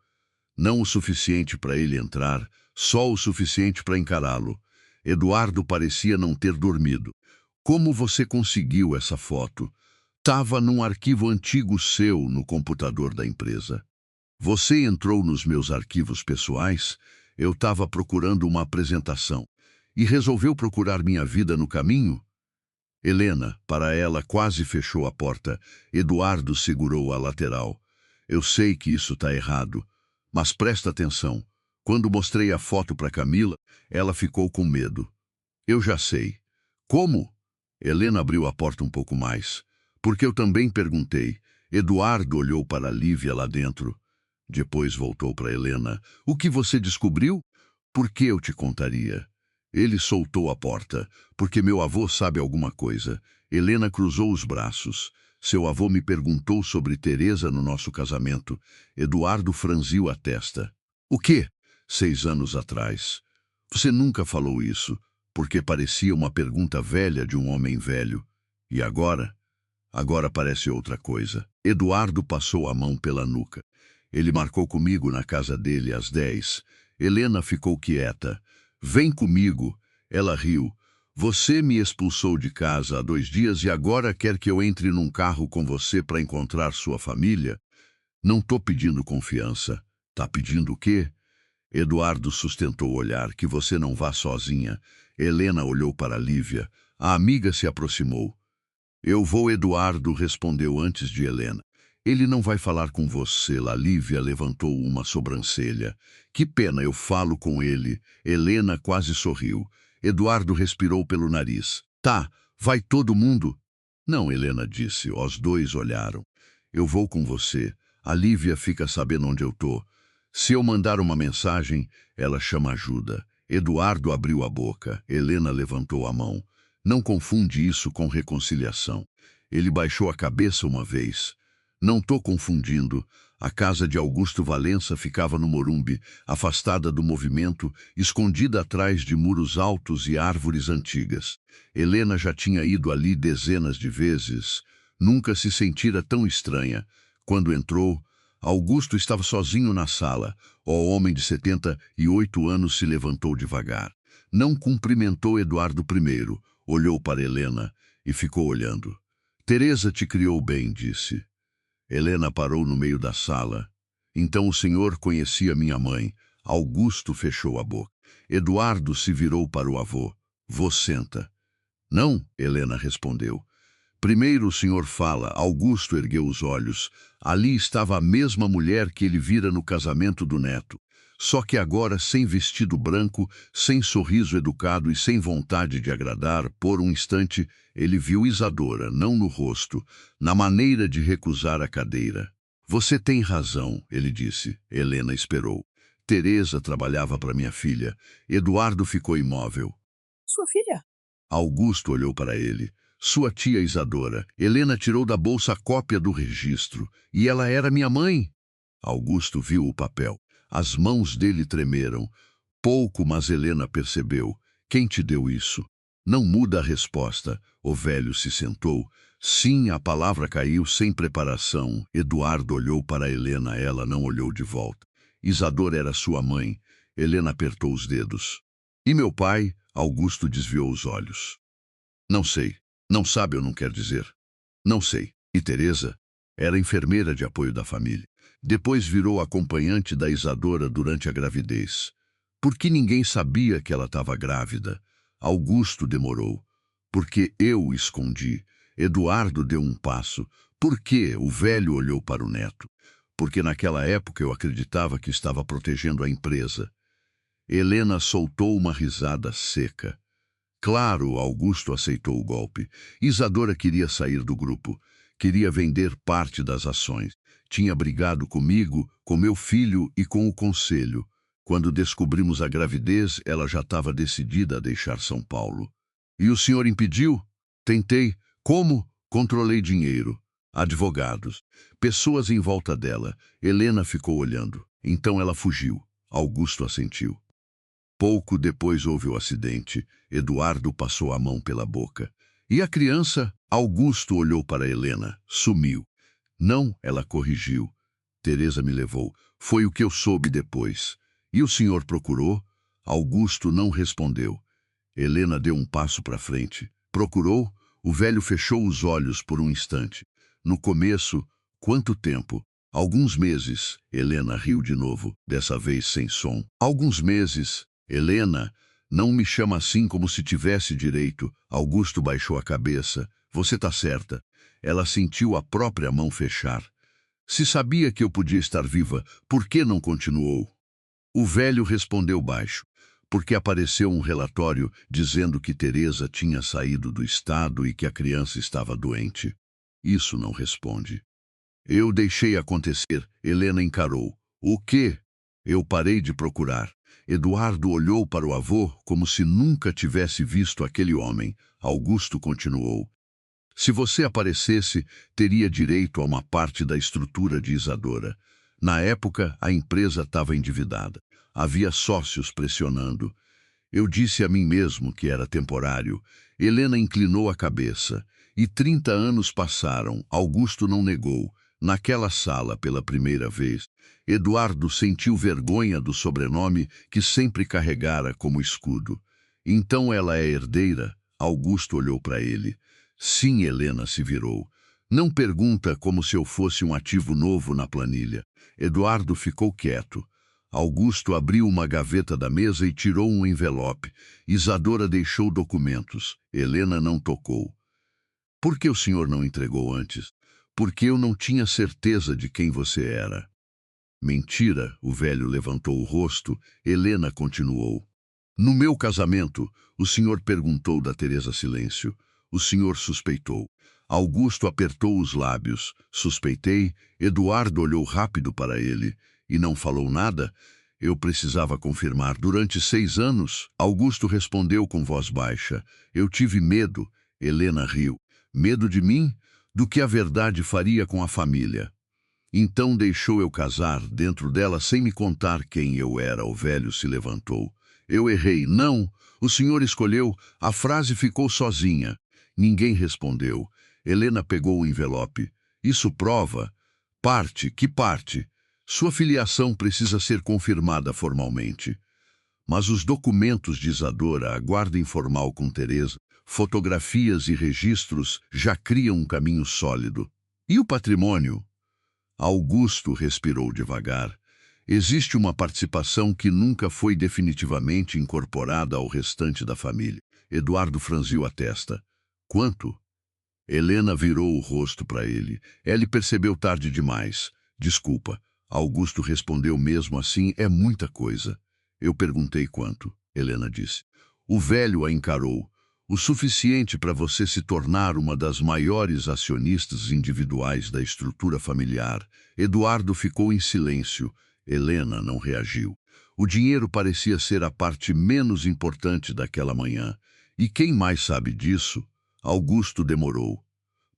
Não o suficiente para ele entrar, só o suficiente para encará-lo. Eduardo parecia não ter dormido. Como você conseguiu essa foto? Tava num arquivo antigo seu no computador da empresa. Você entrou nos meus arquivos pessoais? Eu estava procurando uma apresentação. E resolveu procurar minha vida no caminho? Helena, para ela, quase fechou a porta. Eduardo segurou a lateral. Eu sei que isso está errado. Mas presta atenção. Quando mostrei a foto para Camila, ela ficou com medo. Eu já sei. Como? Helena abriu a porta um pouco mais. Porque eu também perguntei. Eduardo olhou para Lívia lá dentro. Depois voltou para Helena. O que você descobriu? Por que eu te contaria? Ele soltou a porta. Porque meu avô sabe alguma coisa. Helena cruzou os braços. Seu avô me perguntou sobre Teresa no nosso casamento. Eduardo franziu a testa. O quê? 6 anos atrás. Você nunca falou isso, porque parecia uma pergunta velha de um homem velho. E agora? Agora parece outra coisa. Eduardo passou a mão pela nuca. Ele marcou comigo na casa dele às 10. Helena ficou quieta. Vem comigo. Ela riu. Você me expulsou de casa há 2 dias e agora quer que eu entre num carro com você para encontrar sua família? Não tô pedindo confiança. Tá pedindo o quê? Eduardo sustentou o olhar. Que você não vá sozinha. Helena olhou para Lívia. A amiga se aproximou. Eu vou, Eduardo respondeu antes de Helena. Ele não vai falar com você. A Lívia levantou uma sobrancelha. Que pena, eu falo com ele. Helena quase sorriu. Eduardo respirou pelo nariz. Tá, vai todo mundo? Não, Helena disse. Os dois olharam. Eu vou com você. A Lívia fica sabendo onde eu tô. Se eu mandar uma mensagem, ela chama ajuda. Eduardo abriu a boca. Helena levantou a mão. Não confunde isso com reconciliação. Ele baixou a cabeça uma vez. Não tô confundindo. A casa de Augusto Valença ficava no Morumbi, afastada do movimento, escondida atrás de muros altos e árvores antigas. Helena já tinha ido ali dezenas de vezes. Nunca se sentira tão estranha. Quando entrou, Augusto estava sozinho na sala. O homem de 78 anos se levantou devagar. Não cumprimentou Eduardo primeiro. Olhou para Helena e ficou olhando. Teresa te criou bem, disse. Helena parou no meio da sala. Então o senhor conhecia minha mãe. Augusto fechou a boca. Eduardo se virou para o avô. Vô, senta. Não, Helena respondeu. Primeiro o senhor fala. Augusto ergueu os olhos. Ali estava a mesma mulher que ele vira no casamento do neto. só que agora sem vestido branco, sem sorriso educado e sem vontade de agradar. Por um instante, ele viu Isadora, não no rosto, na maneira de recusar a cadeira. Você tem razão, ele disse. Helena esperou. Teresa trabalhava para minha filha. Eduardo ficou imóvel. Sua filha? Augusto olhou para ele. Sua tia Isadora. Helena tirou da bolsa a cópia do registro. E ela era minha mãe. Augusto viu o papel. As mãos dele tremeram. Pouco, mas Helena percebeu. Quem te deu isso? Não muda a resposta. O velho se sentou. Sim, a palavra caiu sem preparação. Eduardo olhou para Helena, ela não olhou de volta. Isadora era sua mãe. Helena apertou os dedos. E meu pai? Augusto desviou os olhos. Não sei. Não sabe ou não quer dizer? Não sei. E Teresa? Era enfermeira de apoio da família. Depois virou acompanhante da Isadora durante a gravidez. Porque ninguém sabia que ela estava grávida. Augusto demorou. Porque eu escondi. Eduardo deu um passo. Por quê? O velho olhou para o neto. Porque naquela época eu acreditava que estava protegendo a empresa. Helena soltou uma risada seca. Claro, Augusto aceitou o golpe. Isadora queria sair do grupo. Queria vender parte das ações. Tinha brigado comigo, com meu filho e com o conselho. Quando descobrimos a gravidez, ela já estava decidida a deixar São Paulo. E o senhor impediu? Tentei. Como? Controlei dinheiro. Advogados. Pessoas em volta dela. Helena ficou olhando. Então ela fugiu. Augusto assentiu. Pouco depois houve o acidente. Eduardo passou a mão pela boca. E a criança? Augusto olhou para Helena. Sumiu. Não, ela corrigiu. Teresa me levou. Foi o que eu soube depois. E o senhor procurou? Augusto não respondeu. Helena deu um passo para frente. Procurou? O velho fechou os olhos por um instante. No começo, quanto tempo? Alguns meses. Helena riu de novo, dessa vez sem som. Alguns meses. Helena, não me chama assim como se tivesse direito. Augusto baixou a cabeça. Você está certa. Ela sentiu a própria mão fechar. Se sabia que eu podia estar viva, por que não continuou? O velho respondeu baixo. Porque apareceu um relatório dizendo que Teresa tinha saído do estado e que a criança estava doente. Isso não responde. Eu deixei acontecer. Helena encarou. O quê? Eu parei de procurar. Eduardo olhou para o avô como se nunca tivesse visto aquele homem. Augusto continuou. Se você aparecesse, teria direito a uma parte da estrutura de Isadora. Na época, a empresa estava endividada. Havia sócios pressionando. Eu disse a mim mesmo que era temporário. Helena inclinou a cabeça. E 30 anos passaram. Augusto não negou. Naquela sala, pela primeira vez, Eduardo sentiu vergonha do sobrenome que sempre carregara como escudo. Então ela é herdeira? Augusto olhou para ele. Sim, Helena se virou. Não pergunta como se eu fosse um ativo novo na planilha. Eduardo ficou quieto. Augusto abriu uma gaveta da mesa e tirou um envelope. Isadora deixou documentos. Helena não tocou. Por que o senhor não entregou antes? Porque eu não tinha certeza de quem você era. Mentira, o velho levantou o rosto. Helena continuou. No meu casamento, o senhor perguntou da Teresa Silêncio. O senhor suspeitou. Augusto apertou os lábios. Suspeitei. Eduardo olhou rápido para ele. E não falou nada? Eu precisava confirmar. Durante 6 anos, Augusto respondeu com voz baixa. Eu tive medo. Helena riu. Medo de mim? Do que a verdade faria com a família. Então deixou eu casar dentro dela sem me contar quem eu era. O velho se levantou. Eu errei. Não. O senhor escolheu. A frase ficou sozinha. Ninguém respondeu. Helena pegou o envelope. Isso prova. Parte. Que parte? Sua filiação precisa ser confirmada formalmente. Mas os documentos de Isadora, a guarda informal com Teresa, fotografias e registros já criam um caminho sólido. E o patrimônio? Augusto respirou devagar. Existe uma participação que nunca foi definitivamente incorporada ao restante da família. Eduardo franziu a testa. Quanto? Helena virou o rosto para ele. Ele percebeu tarde demais. Desculpa. Augusto respondeu mesmo assim, é muita coisa. Eu perguntei quanto. Helena disse. O velho a encarou. O suficiente para você se tornar uma das maiores acionistas individuais da estrutura familiar. Eduardo ficou em silêncio. Helena não reagiu. O dinheiro parecia ser a parte menos importante daquela manhã. E quem mais sabe disso? Augusto demorou.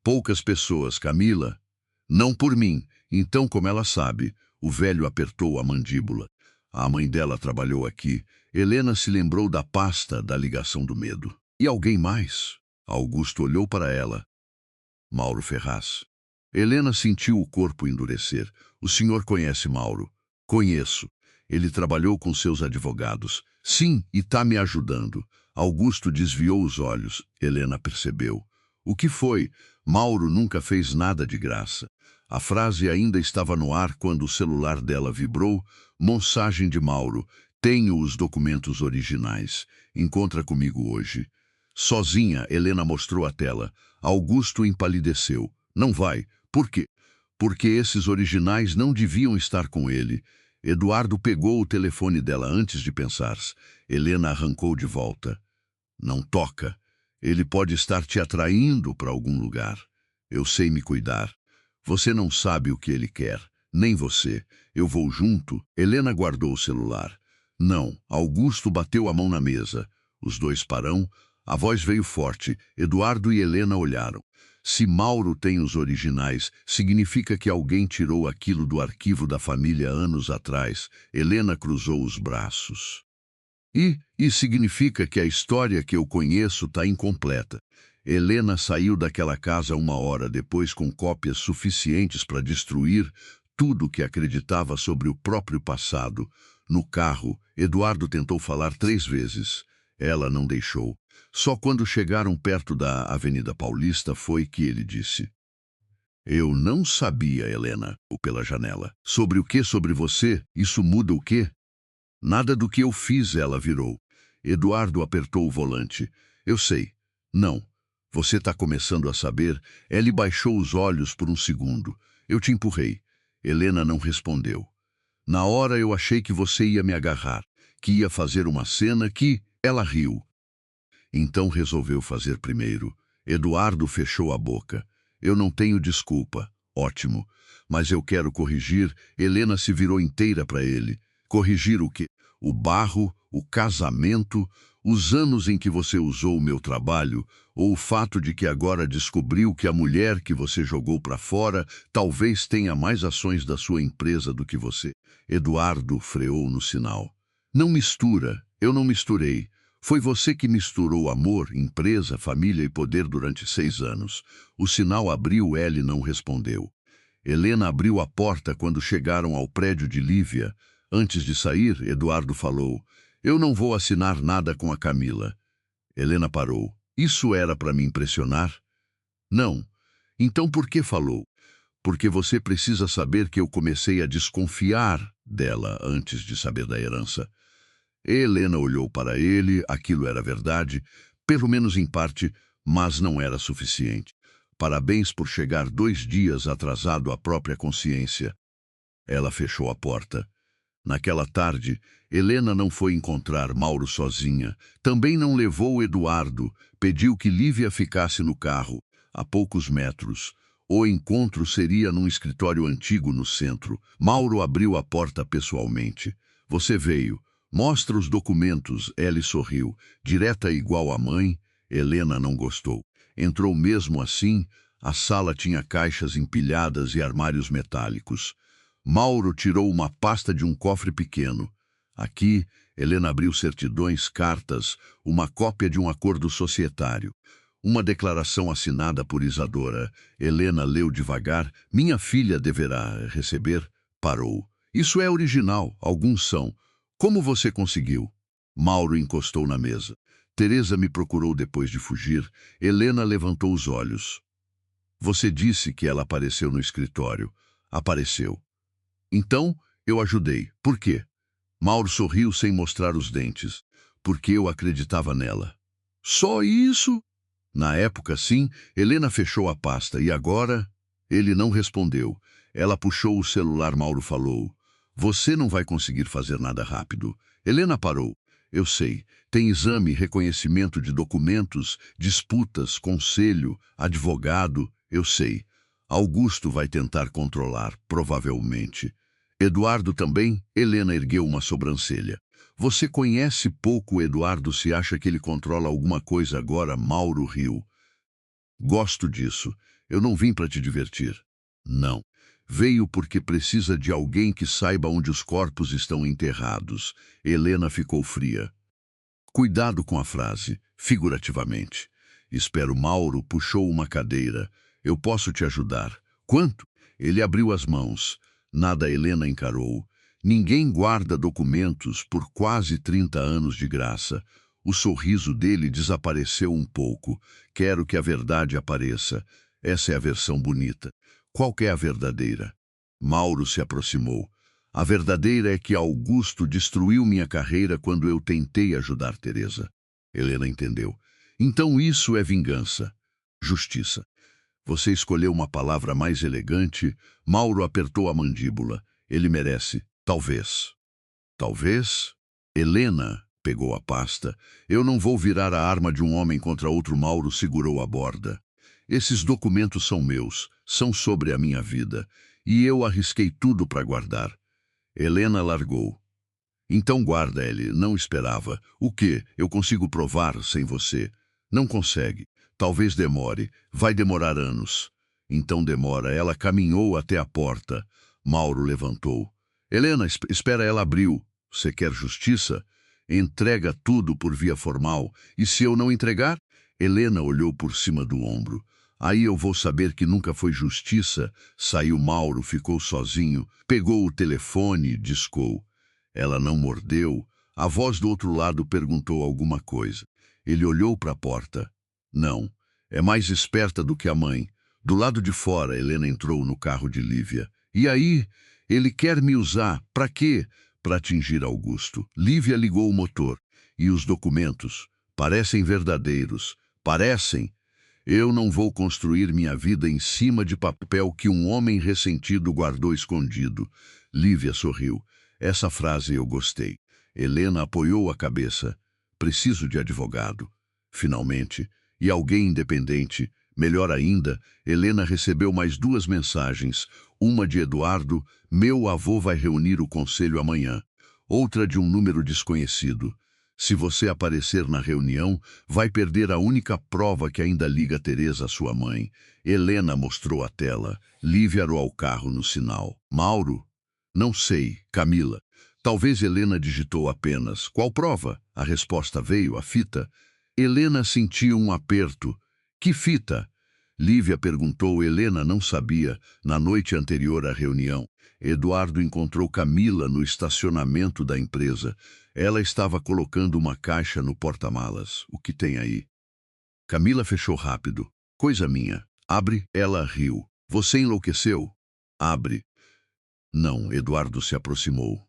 Poucas pessoas, Camila. Não por mim. Então, como ela sabe? O velho apertou a mandíbula. A mãe dela trabalhou aqui. Helena se lembrou da pasta da ligação do medo. E alguém mais? Augusto olhou para ela. Mauro Ferraz. Helena sentiu o corpo endurecer. O senhor conhece Mauro? Conheço. Ele trabalhou com seus advogados. Sim, e está me ajudando. Augusto desviou os olhos. Helena percebeu. O que foi? Mauro nunca fez nada de graça. A frase ainda estava no ar quando o celular dela vibrou. Mensagem de Mauro. Tenho os documentos originais. Encontra comigo hoje. Sozinha, Helena mostrou a tela. Augusto empalideceu. Não vai. Por quê? Porque esses originais não deviam estar com ele. Eduardo pegou o telefone dela antes de pensar. Helena arrancou de volta. Não toca. Ele pode estar te atraindo para algum lugar. Eu sei me cuidar. Você não sabe o que ele quer. Nem você. Eu vou junto. Helena guardou o celular. Não. Augusto bateu a mão na mesa. Os dois parão. A voz veio forte. Eduardo e Helena olharam. Se Mauro tem os originais, significa que alguém tirou aquilo do arquivo da família anos atrás. Helena cruzou os braços. E significa que a história que eu conheço está incompleta. Helena saiu daquela casa 1 hora depois com cópias suficientes para destruir tudo que acreditava sobre o próprio passado. No carro, Eduardo tentou falar 3 vezes. Ela não deixou. Só quando chegaram perto da Avenida Paulista foi que ele disse: Eu não sabia, Helena, pela janela. Sobre o que sobre você? Isso muda o quê? Nada do que eu fiz, ela virou. Eduardo apertou o volante. Eu sei. Não. Você está começando a saber? Ele baixou os olhos por um segundo. Eu te empurrei. Helena não respondeu. Na hora eu achei que você ia me agarrar, que ia fazer uma cena que... Ela riu. Então resolveu fazer primeiro. Eduardo fechou a boca. Eu não tenho desculpa. Ótimo. Mas eu quero corrigir. Helena se virou inteira para ele. Corrigir o quê? O barro, o casamento, os anos em que você usou o meu trabalho, ou o fato de que agora descobriu que a mulher que você jogou para fora talvez tenha mais ações da sua empresa do que você. Eduardo freou no sinal. Não mistura. Eu não misturei. Foi você que misturou amor, empresa, família e poder durante 6 anos. O sinal abriu, ele não respondeu. Helena abriu a porta quando chegaram ao prédio de Lívia. Antes de sair, Eduardo falou: Eu não vou assinar nada com a Camila. Helena parou. Isso era para me impressionar? Não. Então por que falou? Porque você precisa saber que eu comecei a desconfiar dela antes de saber da herança. Helena olhou para ele, aquilo era verdade, pelo menos em parte, mas não era suficiente. Parabéns por chegar 2 dias atrasado à própria consciência. Ela fechou a porta. Naquela tarde, Helena não foi encontrar Mauro sozinha. Também não levou Eduardo. Pediu que Lívia ficasse no carro, a poucos metros. O encontro seria num escritório antigo no centro. Mauro abriu a porta pessoalmente. Você veio. Mostra os documentos. Ele sorriu. Direta igual à mãe. Helena não gostou. Entrou mesmo assim. A sala tinha caixas empilhadas e armários metálicos. Mauro tirou uma pasta de um cofre pequeno. Aqui, Helena abriu certidões, cartas, uma cópia de um acordo societário. Uma declaração assinada por Isadora. Helena leu devagar. Minha filha deverá receber. Parou. Isso é original. Alguns são. Como você conseguiu? Mauro encostou na mesa. Teresa me procurou depois de fugir. Helena levantou os olhos. Você disse que ela apareceu no escritório. Apareceu. Então, eu ajudei. Por quê? Mauro sorriu sem mostrar os dentes. Porque eu acreditava nela. Só isso? Na época, sim, Helena fechou a pasta. E agora? Ele não respondeu. Ela puxou o celular. Mauro falou: Você não vai conseguir fazer nada rápido. Helena parou. Eu sei. Tem exame, reconhecimento de documentos, disputas, conselho, advogado. Eu sei. Augusto vai tentar controlar, provavelmente. Eduardo também? Helena ergueu uma sobrancelha. Você conhece pouco o Eduardo se acha que ele controla alguma coisa agora? Mauro riu. Gosto disso. Eu não vim para te divertir. Não. Veio porque precisa de alguém que saiba onde os corpos estão enterrados. Helena ficou fria. Cuidado com a frase, figurativamente. Espero. Mauro puxou uma cadeira. Eu posso te ajudar. Quanto? Ele abriu as mãos. Nada. Helena encarou. Ninguém guarda documentos por quase 30 anos de graça. O sorriso dele desapareceu um pouco. Quero que a verdade apareça. Essa é a versão bonita. Qual que é a verdadeira? Mauro se aproximou. A verdadeira é que Augusto destruiu minha carreira quando eu tentei ajudar Teresa. Helena entendeu. Então isso é vingança. Justiça. Você escolheu uma palavra mais elegante. Mauro apertou a mandíbula. Ele merece. Talvez. Talvez? Helena pegou a pasta. Eu não vou virar a arma de um homem contra outro. Mauro segurou a borda. Esses documentos são meus, são sobre a minha vida, e eu arrisquei tudo para guardar. Helena largou. Então guarda, ele não esperava. O quê? Eu consigo provar sem você. Não consegue. Talvez demore. Vai demorar anos. Então demora. Ela caminhou até a porta. Mauro levantou. Helena, espera. Ela abriu. Você quer justiça? Entrega tudo por via formal. E se eu não entregar? Helena olhou por cima do ombro. Aí eu vou saber que nunca foi justiça. Saiu. Mauro ficou sozinho. Pegou o telefone, discou. Ela não mordeu. A voz do outro lado perguntou alguma coisa. Ele olhou para a porta. Não. É mais esperta do que a mãe. Do lado de fora, Helena entrou no carro de Lívia. E aí? Ele quer me usar. Para quê? Para atingir Augusto. Lívia ligou o motor. E os documentos? Parecem verdadeiros. Parecem. Eu não vou construir minha vida em cima de papel que um homem ressentido guardou escondido. Lívia sorriu. Essa frase eu gostei. Helena apoiou a cabeça. Preciso de advogado. Finalmente. E alguém independente. Melhor ainda, Helena recebeu mais 2 mensagens. Uma de Eduardo. Meu avô vai reunir o conselho amanhã. Outra de um número desconhecido. Se você aparecer na reunião, vai perder a única prova que ainda liga Teresa à sua mãe. Helena mostrou a tela. Lívia arou ao carro no sinal. Mauro? Não sei. Camila. Talvez Helena digitou apenas. Qual prova? A resposta veio, a fita. Helena sentiu um aperto. Que fita? Lívia perguntou. Helena não sabia. Na noite anterior à reunião, Eduardo encontrou Camila no estacionamento da empresa. Ela estava colocando uma caixa no porta-malas. O que tem aí? Camila fechou rápido. Coisa minha. Abre. Ela riu. Você enlouqueceu? Abre. Não. Eduardo se aproximou.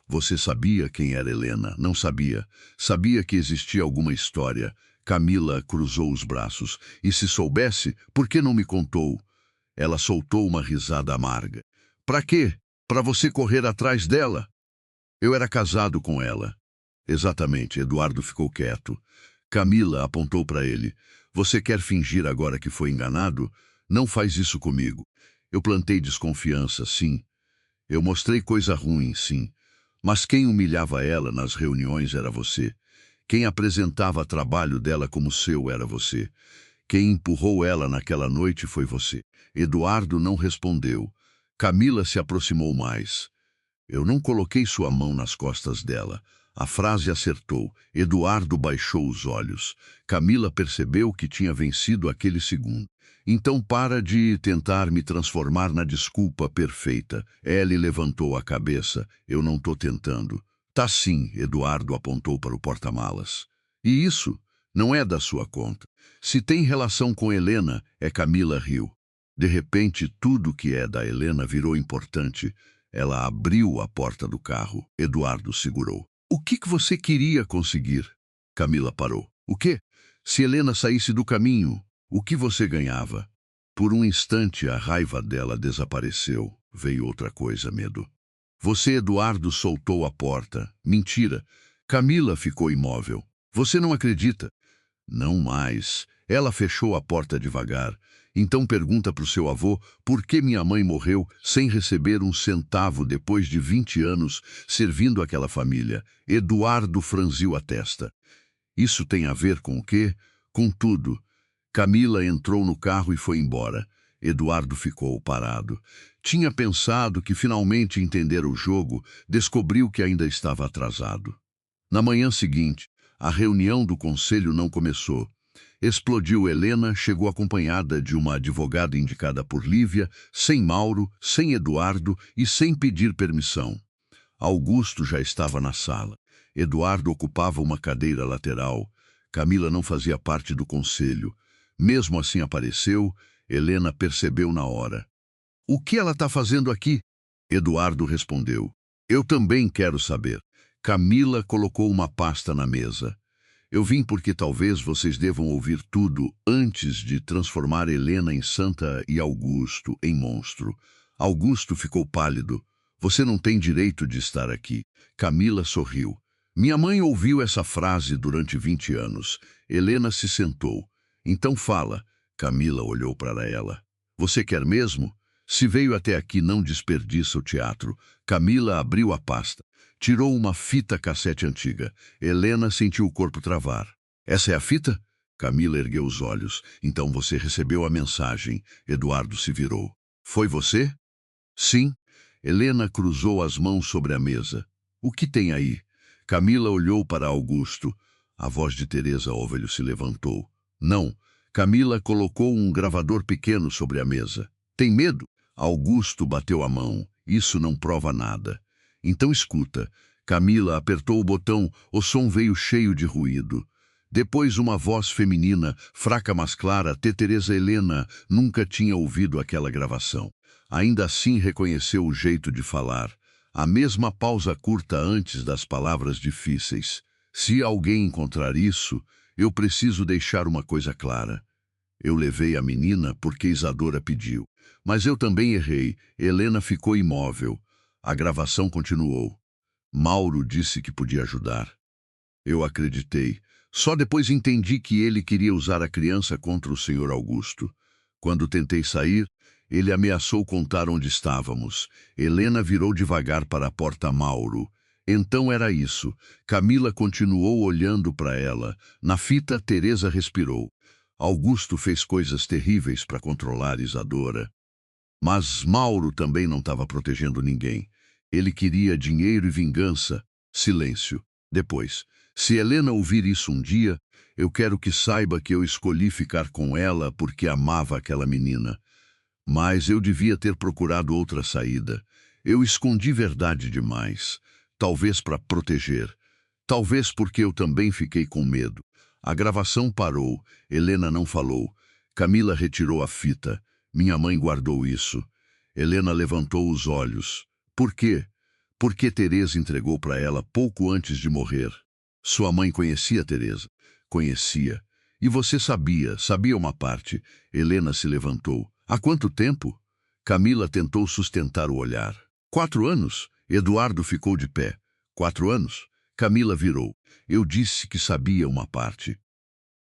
Você sabia quem era Helena? Não sabia. Sabia que existia alguma história. Camila cruzou os braços. E se soubesse, por que não me contou? Ela soltou uma risada amarga. Para quê? Para você correr atrás dela? Eu era casado com ela. Exatamente. Eduardo ficou quieto. Camila apontou para ele. Você quer fingir agora que foi enganado? Não faz isso comigo. Eu plantei desconfiança, sim. Eu mostrei coisa ruim, sim. Mas quem humilhava ela nas reuniões era você. Quem apresentava o trabalho dela como seu era você. Quem empurrou ela naquela noite foi você. Eduardo não respondeu. Camila se aproximou mais. Eu não coloquei sua mão nas costas dela. A frase acertou. Eduardo baixou os olhos. Camila percebeu que tinha vencido aquele segundo. Então para de tentar me transformar na desculpa perfeita. Ellie levantou a cabeça. Eu não tô tentando. Tá sim, Eduardo apontou para o porta-malas. E isso não é da sua conta. Se tem relação com Helena, Camila riu. De repente, tudo que é da Helena virou importante. Ela abriu a porta do carro. Eduardo segurou. O que você queria conseguir? Camila parou. O quê? Se Helena saísse do caminho, o que você ganhava? Por um instante, a raiva dela desapareceu. Veio outra coisa, medo. Você, Eduardo, soltou a porta. Mentira. Camila ficou imóvel. Você não acredita? Não mais. Ela fechou a porta devagar. Então pergunta para o seu avô por que minha mãe morreu sem receber um centavo depois de 20 anos servindo aquela família. Eduardo franziu a testa. Isso tem a ver com o quê? Com tudo. Camila entrou no carro e foi embora. Eduardo ficou parado. Tinha pensado que finalmente entendera o jogo, descobriu que ainda estava atrasado. Na manhã seguinte, a reunião do conselho não começou. Explodiu Helena, chegou acompanhada de uma advogada indicada por Lívia, sem Mauro, sem Eduardo e sem pedir permissão. Augusto já estava na sala. Eduardo ocupava uma cadeira lateral. Camila não fazia parte do conselho. Mesmo assim apareceu, Helena percebeu na hora. O que ela está fazendo aqui? Eduardo respondeu. Eu também quero saber. Camila colocou uma pasta na mesa. Eu vim porque talvez vocês devam ouvir tudo antes de transformar Helena em santa e Augusto em monstro. Augusto ficou pálido. Você não tem direito de estar aqui. Camila sorriu. Minha mãe ouviu essa frase durante 20 anos. Helena se sentou. Então fala. Camila olhou para ela. Você quer mesmo? Se veio até aqui, não desperdiça o teatro. Camila abriu a pasta. Tirou uma fita cassete antiga. Helena sentiu o corpo travar. Essa é a fita? Camila ergueu os olhos. Então você recebeu a mensagem. Eduardo se virou. Foi você? Sim. Helena cruzou as mãos sobre a mesa. O que tem aí? Camila olhou para Augusto. A voz de Teresa Óvelho se levantou. Não. Camila colocou um gravador pequeno sobre a mesa. Tem medo? Augusto bateu a mão. Isso não prova nada. Então escuta. Camila apertou o botão, o som veio cheio de ruído. Depois uma voz feminina, fraca mas clara, Teresa Helena nunca tinha ouvido aquela gravação. Ainda assim reconheceu o jeito de falar. A mesma pausa curta antes das palavras difíceis. Se alguém encontrar isso, eu preciso deixar uma coisa clara. Eu levei a menina porque Isadora pediu. Mas eu também errei. Helena ficou imóvel. A gravação continuou. Mauro disse que podia ajudar. Eu acreditei. Só depois entendi que ele queria usar a criança contra o Sr. Augusto. Quando tentei sair, ele ameaçou contar onde estávamos. Helena virou devagar para a porta Mauro. Então era isso. Camila continuou olhando para ela. Na fita, Teresa respirou. Augusto fez coisas terríveis para controlar Isadora. Mas Mauro também não estava protegendo ninguém. Ele queria dinheiro e vingança. Silêncio. Depois, se Helena ouvir isso um dia, eu quero que saiba que eu escolhi ficar com ela porque amava aquela menina. Mas eu devia ter procurado outra saída. Eu escondi verdade demais. Talvez para proteger. Talvez porque eu também fiquei com medo. A gravação parou. Helena não falou. Camila retirou a fita. Minha mãe guardou isso. Helena levantou os olhos. Por quê? Porque Teresa entregou para ela pouco antes de morrer. Sua mãe conhecia Teresa? Conhecia. E você sabia uma parte. Helena se levantou. Há quanto tempo? Camila tentou sustentar o olhar. 4 anos. Eduardo ficou de pé. 4 anos? Camila virou. Eu disse que sabia uma parte.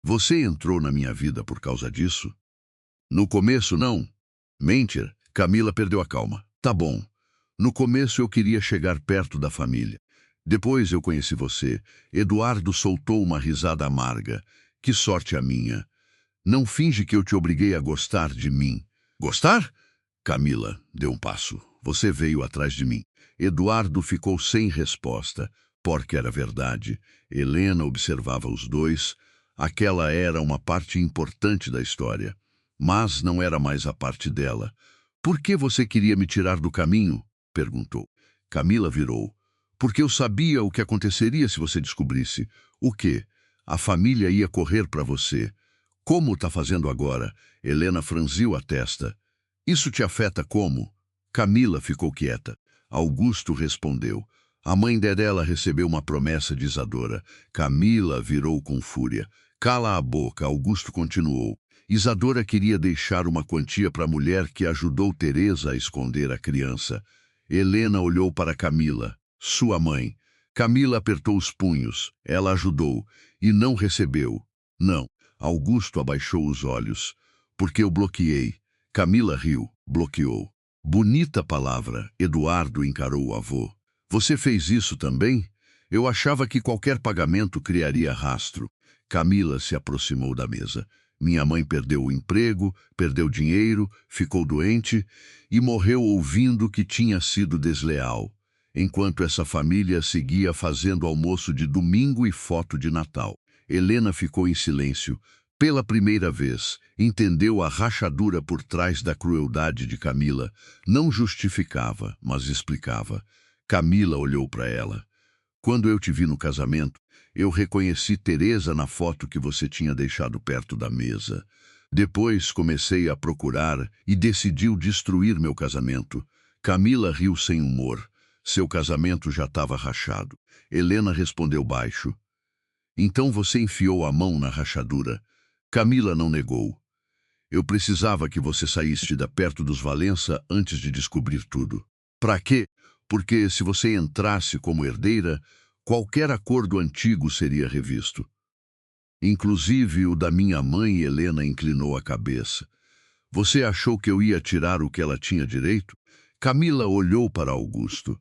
Você entrou na minha vida por causa disso? No começo, não. Mentir. Camila perdeu a calma. Tá bom. No começo eu queria chegar perto da família. Depois eu conheci você. Eduardo soltou uma risada amarga. Que sorte a minha. Não finge que eu te obriguei a gostar de mim. Gostar? Camila deu um passo. Você veio atrás de mim. Eduardo ficou sem resposta. Porque era verdade. Helena observava os dois. Aquela era uma parte importante da história. Mas não era mais a parte dela. Por que você queria me tirar do caminho? Perguntou. Camila virou. Porque eu sabia o que aconteceria se você descobrisse. O quê? A família ia correr para você. Como está fazendo agora? Helena franziu a testa. Isso te afeta como? Camila ficou quieta. Augusto respondeu. A mãe dela recebeu uma promessa de Isadora. Camila virou com fúria. Cala a boca, Augusto continuou. Isadora queria deixar uma quantia para a mulher que ajudou Teresa a esconder a criança. Helena olhou para Camila, sua mãe. Camila apertou os punhos. Ela ajudou e não recebeu. Não. Augusto abaixou os olhos. Porque eu bloqueei. Camila riu. Bloqueou. Bonita palavra. Eduardo encarou o avô. Você fez isso também? Eu achava que qualquer pagamento criaria rastro. Camila se aproximou da mesa. Minha mãe perdeu o emprego, perdeu dinheiro, ficou doente e morreu ouvindo que tinha sido desleal, enquanto essa família seguia fazendo almoço de domingo e foto de Natal. Helena ficou em silêncio. Pela primeira vez, entendeu a rachadura por trás da crueldade de Camila. Não justificava, mas explicava. Camila olhou para ela. Quando eu te vi no casamento, eu reconheci Teresa na foto que você tinha deixado perto da mesa. Depois comecei a procurar e decidiu destruir meu casamento. Camila riu sem humor. Seu casamento já estava rachado. Helena respondeu baixo. Então você enfiou a mão na rachadura. Camila não negou. Eu precisava que você saísse de perto dos Valença antes de descobrir tudo. Para quê? Porque se você entrasse como herdeira, qualquer acordo antigo seria revisto. Inclusive o da minha mãe. Helena inclinou a cabeça. Você achou que eu ia tirar o que ela tinha direito? Camila olhou para Augusto.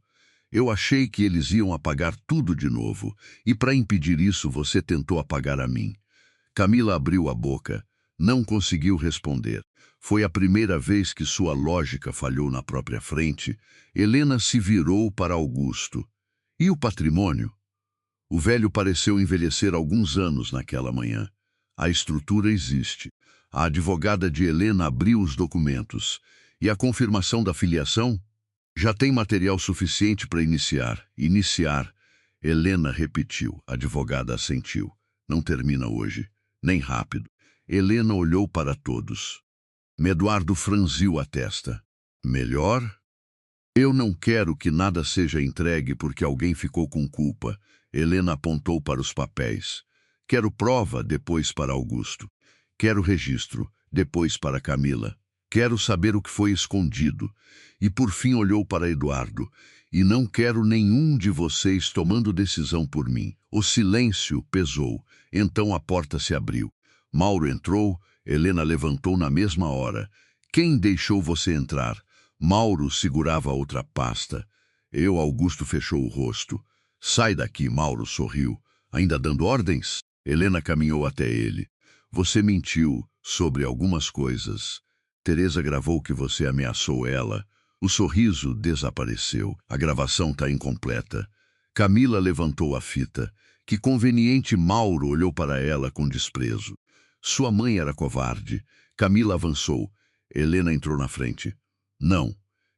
Eu achei que eles iam apagar tudo de novo, e para impedir isso você tentou apagar a mim. Camila abriu a boca. Não conseguiu responder. Foi a primeira vez que sua lógica falhou na própria frente. Helena se virou para Augusto. E o patrimônio? O velho pareceu envelhecer alguns anos naquela manhã. A estrutura existe. A advogada de Helena abriu os documentos. E a confirmação da filiação? Já tem material suficiente para iniciar. Iniciar. Helena repetiu. A advogada assentiu. Não termina hoje. Nem rápido. Helena olhou para todos. Eduardo franziu a testa. Melhor? Eu não quero que nada seja entregue porque alguém ficou com culpa. Helena apontou para os papéis. Quero prova, depois para Augusto. Quero registro, depois para Camila. Quero saber o que foi escondido. E por fim olhou para Eduardo. E não quero nenhum de vocês tomando decisão por mim. O silêncio pesou. Então a porta se abriu. Mauro entrou. Helena levantou na mesma hora. Quem deixou você entrar? Mauro segurava outra pasta. Augusto fechou o rosto. Sai daqui, Mauro sorriu. Ainda dando ordens? Helena caminhou até ele. Você mentiu sobre algumas coisas. Teresa gravou que você ameaçou ela. O sorriso desapareceu. A gravação está incompleta. Camila levantou a fita. Que conveniente. Mauro olhou para ela com desprezo. Sua mãe era covarde. Camila avançou. Helena entrou na frente. Não.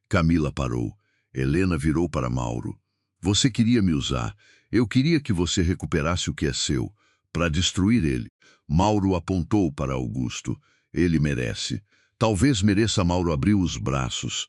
Camila parou. Helena virou para Mauro. Você queria me usar. Eu queria que você recuperasse o que é seu, para destruir ele. Mauro apontou para Augusto. Ele merece. Talvez mereça. Mauro abriu os braços.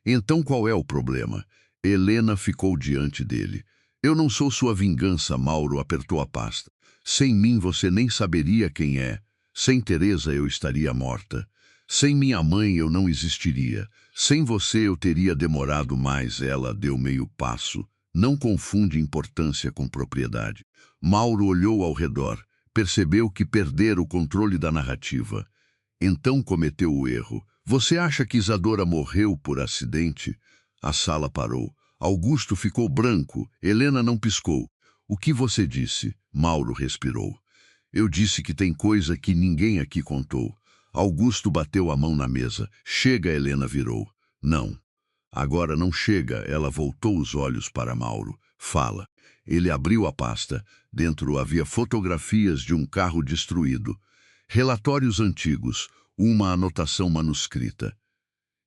Então qual é o problema? Helena ficou diante dele. Eu não sou sua vingança. Mauro apertou a pasta. Sem mim você nem saberia quem é. Sem Teresa eu estaria morta. Sem minha mãe eu não existiria. Sem você eu teria demorado mais. Ela deu meio passo. Não confunde importância com propriedade. Mauro olhou ao redor. Percebeu que perdera o controle da narrativa. Então cometeu o erro. Você acha que Isadora morreu por acidente? A sala parou. Augusto ficou branco. Helena não piscou. O que você disse? Mauro respirou. Eu disse que tem coisa que ninguém aqui contou. Augusto bateu a mão na mesa. Chega, Helena virou. Não. Agora não chega. Ela voltou os olhos para Mauro. Fala. Ele abriu a pasta. Dentro havia fotografias de um carro destruído. Relatórios antigos. Uma anotação manuscrita.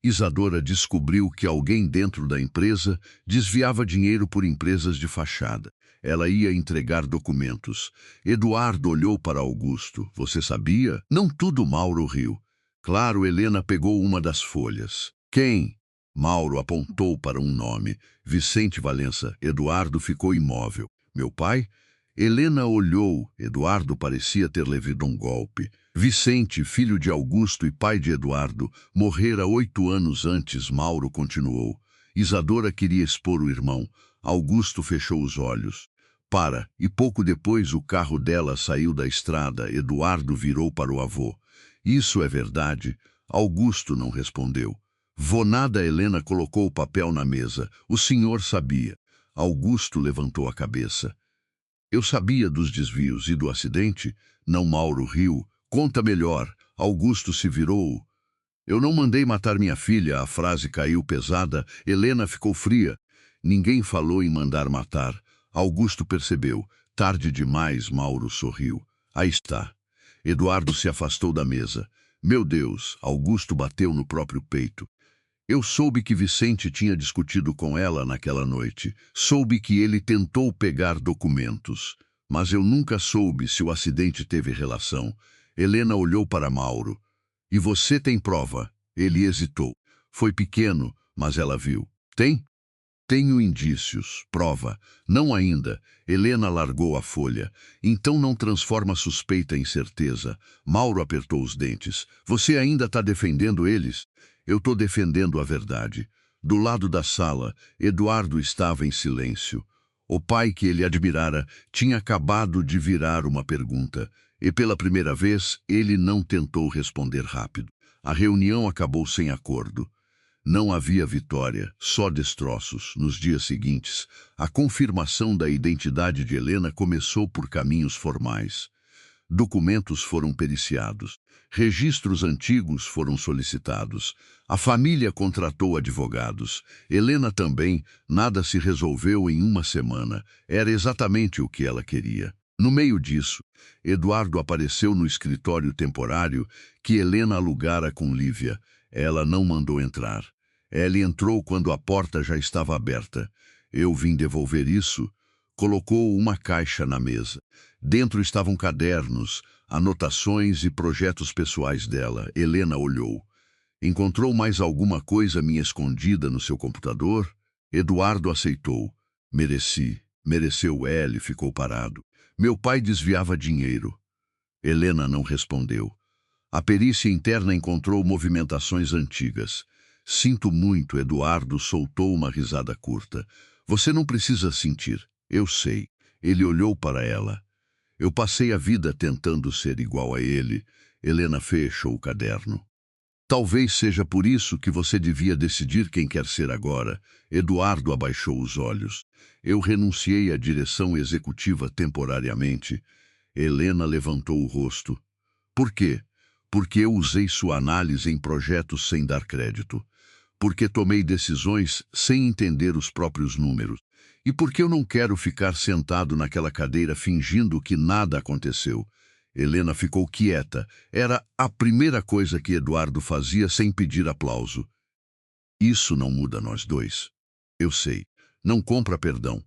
Isadora descobriu que alguém dentro da empresa desviava dinheiro por empresas de fachada. Ela ia entregar documentos. Eduardo olhou para Augusto. Você sabia? Não tudo. Mauro riu. Claro. Helena pegou uma das folhas. Quem? Mauro apontou para um nome. Vicente Valença. Eduardo ficou imóvel. Meu pai? Helena olhou. Eduardo parecia ter levado um golpe. Vicente, filho de Augusto e pai de Eduardo, morrera 8 anos antes, Mauro continuou. Isadora queria expor o irmão. Augusto fechou os olhos. E pouco depois o carro dela saiu da estrada. Eduardo virou para o avô. Isso é verdade? Augusto não respondeu. Vonada Helena colocou o papel na mesa. O senhor sabia. Augusto levantou a cabeça. Eu sabia dos desvios e do acidente? Não, Mauro riu. Conta melhor. Augusto se virou. Eu não mandei matar minha filha. A frase caiu pesada. Helena ficou fria. Ninguém falou em mandar matar. Augusto percebeu. Tarde demais, Mauro sorriu. Aí está. Eduardo se afastou da mesa. Meu Deus, Augusto bateu no próprio peito. Eu soube que Vicente tinha discutido com ela naquela noite. Soube que ele tentou pegar documentos. Mas eu nunca soube se o acidente teve relação. Helena olhou para Mauro. E você tem prova? Ele hesitou. Foi pequeno, mas ela viu. Tem? Tenho indícios. Prova. Não ainda. Helena largou a folha. Então não transforma suspeita em certeza. Mauro apertou os dentes. Você ainda está defendendo eles? Eu estou defendendo a verdade. Do lado da sala, Eduardo estava em silêncio. O pai que ele admirara tinha acabado de virar uma pergunta. E pela primeira vez, ele não tentou responder rápido. A reunião acabou sem acordo. Não havia vitória, só destroços. Nos dias seguintes, a confirmação da identidade de Helena começou por caminhos formais. Documentos foram periciados, registros antigos foram solicitados, a família contratou advogados. Helena também. Nada se resolveu em uma semana. Era exatamente o que ela queria. No meio disso, Eduardo apareceu no escritório temporário que Helena alugara com Lívia. Ela não mandou entrar. Ela entrou quando a porta já estava aberta. Eu vim devolver isso. Colocou uma caixa na mesa. Dentro estavam cadernos, anotações e projetos pessoais dela. Helena olhou. Encontrou mais alguma coisa minha escondida no seu computador? Eduardo aceitou. Mereci. Mereceu. Ele ficou parado. Meu pai desviava dinheiro. Helena não respondeu. A perícia interna encontrou movimentações antigas. Sinto muito, Eduardo soltou uma risada curta. Você não precisa sentir. Eu sei. Ele olhou para ela. Eu passei a vida tentando ser igual a ele. Helena fechou o caderno. Talvez seja por isso que você devia decidir quem quer ser agora. Eduardo abaixou os olhos. Eu renunciei à direção executiva temporariamente. Helena levantou o rosto. Por quê? Porque eu usei sua análise em projetos sem dar crédito. Porque tomei decisões sem entender os próprios números. E porque eu não quero ficar sentado naquela cadeira fingindo que nada aconteceu. Helena ficou quieta. Era a primeira coisa que Eduardo fazia sem pedir aplauso. Isso não muda nós dois. Eu sei. Não compra perdão.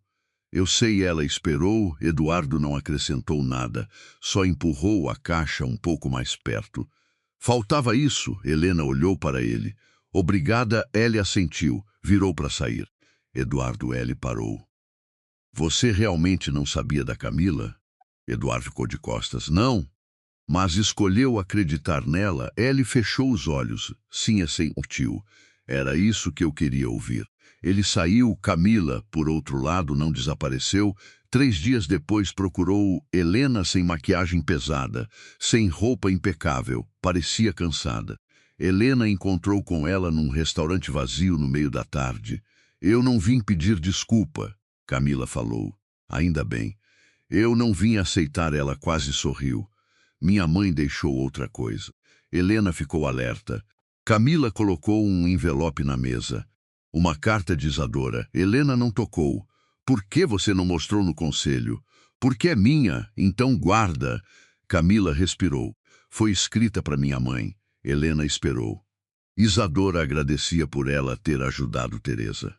Eu sei, ela esperou. Eduardo não acrescentou nada. Só empurrou a caixa um pouco mais perto. Faltava isso. Helena olhou para ele. Obrigada, ele assentiu. Virou para sair. Eduardo, ele parou. Você realmente não sabia da Camila? Eduardo ficou de costas. Não, mas escolheu acreditar nela. Ele fechou os olhos. Sim, assentiu. Era isso que eu queria ouvir. Ele saiu. Camila, por outro lado, não desapareceu. 3 dias depois procurou Helena sem maquiagem pesada, sem roupa impecável. Parecia cansada. Helena encontrou com ela num restaurante vazio no meio da tarde. Eu não vim pedir desculpa, Camila falou. Ainda bem. Eu não vim aceitar, ela quase sorriu. Minha mãe deixou outra coisa. Helena ficou alerta. Camila colocou um envelope na mesa. Uma carta de Isadora. Helena não tocou. Por que você não mostrou no conselho? Porque é minha, então guarda. Camila respirou. Foi escrita para minha mãe. Helena esperou. Isadora agradecia por ela ter ajudado Teresa.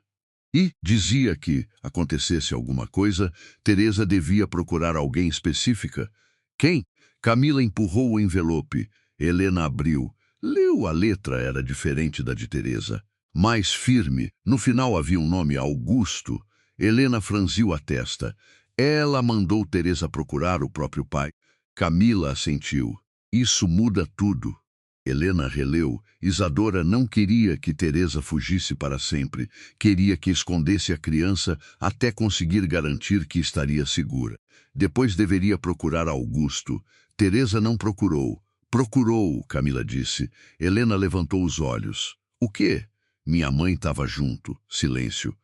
E dizia que, acontecesse alguma coisa, Teresa devia procurar alguém específica. Quem? Camila empurrou o envelope. Helena abriu. Leu. A letra era diferente da de Teresa. Mais firme. No final havia um nome, Augusto. Helena franziu a testa. Ela mandou Teresa procurar o próprio pai. Camila assentiu. Isso muda tudo. Helena releu. Isadora não queria que Teresa fugisse para sempre. Queria que escondesse a criança até conseguir garantir que estaria segura. Depois deveria procurar Augusto. Teresa não procurou. Procurou, Camila disse. Helena levantou os olhos. O quê? Minha mãe estava junto. Silêncio.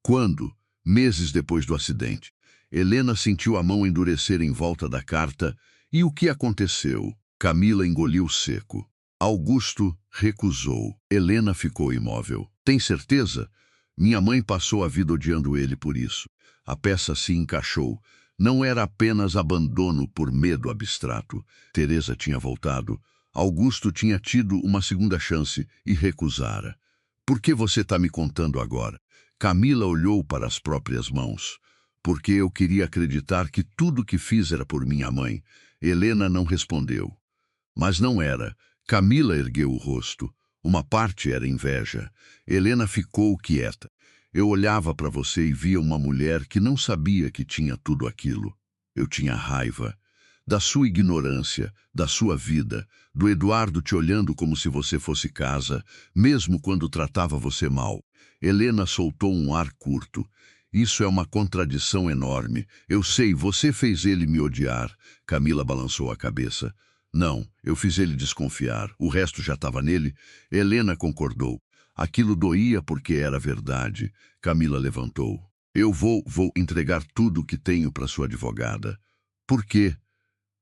Quando? Meses depois do acidente. Helena sentiu a mão endurecer em volta da carta. E o que aconteceu? Camila engoliu seco. Augusto recusou. Helena ficou imóvel. Tem certeza? Minha mãe passou a vida odiando ele por isso. A peça se encaixou. Não era apenas abandono por medo abstrato. Teresa tinha voltado. Augusto tinha tido uma segunda chance e recusara. Por que você está me contando agora? Camila olhou para as próprias mãos. Porque eu queria acreditar que tudo que fiz era por minha mãe. Helena não respondeu. Mas não era. Camila ergueu o rosto. Uma parte era inveja. Helena ficou quieta. Eu olhava para você e via uma mulher que não sabia que tinha tudo aquilo. Eu tinha raiva. Da sua ignorância, da sua vida, do Eduardo te olhando como se você fosse casa, mesmo quando tratava você mal. Helena soltou um ar curto. Isso é uma contradição enorme. Eu sei, você fez ele me odiar. Camila balançou a cabeça. Não, eu fiz ele desconfiar. O resto já estava nele. Helena concordou. Aquilo doía porque era verdade. Camila levantou. Eu vou entregar tudo o que tenho para sua advogada. Por quê?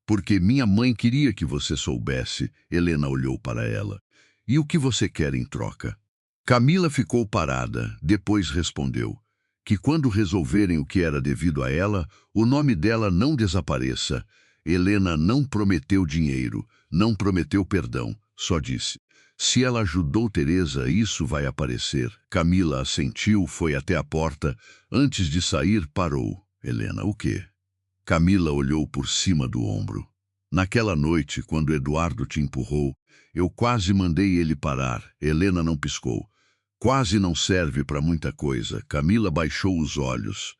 Porque minha mãe queria que você soubesse. Helena olhou para ela. E o que você quer em troca? Camila ficou parada, depois respondeu. Que quando resolverem o que era devido a ela, o nome dela não desapareça. Helena não prometeu dinheiro, não prometeu perdão, só disse. Se ela ajudou Teresa, isso vai aparecer. Camila assentiu, foi até a porta. Antes de sair, parou. Helena, o quê? Camila olhou por cima do ombro. Naquela noite, quando Eduardo te empurrou, eu quase mandei ele parar. Helena não piscou. Quase não serve para muita coisa. Camila baixou os olhos.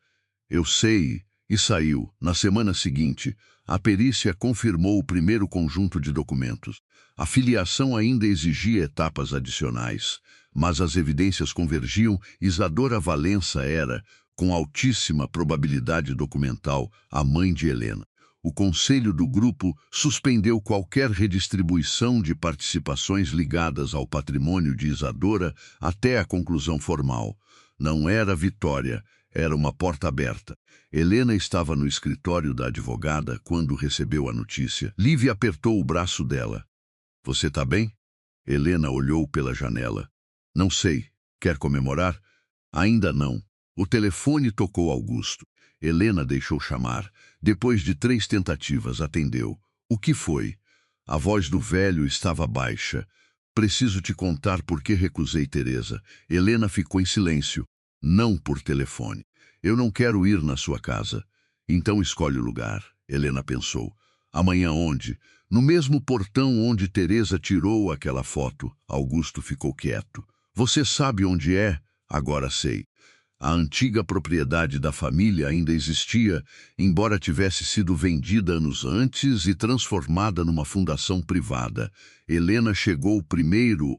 Eu sei, e saiu. Na semana seguinte, a perícia confirmou o primeiro conjunto de documentos. A filiação ainda exigia etapas adicionais, mas as evidências convergiam. Isadora Valença era, com altíssima probabilidade documental, a mãe de Helena. O conselho do grupo suspendeu qualquer redistribuição de participações ligadas ao patrimônio de Isadora até a conclusão formal. Não era vitória, era uma porta aberta. Helena estava no escritório da advogada quando recebeu a notícia. Lívia apertou o braço dela. Você está bem? Helena olhou pela janela. Não sei. Quer comemorar? Ainda não. O telefone tocou Augusto. Helena deixou chamar. Depois de 3 tentativas, atendeu. O que foi? A voz do velho estava baixa. Preciso te contar por que recusei Teresa. Helena ficou em silêncio. Não por telefone. Eu não quero ir na sua casa. Então escolhe o lugar. Helena pensou. Amanhã onde? No mesmo portão onde Teresa tirou aquela foto. Augusto ficou quieto. Você sabe onde é? Agora sei. A antiga propriedade da família ainda existia, embora tivesse sido vendida anos antes e transformada numa fundação privada. Helena chegou primeiro,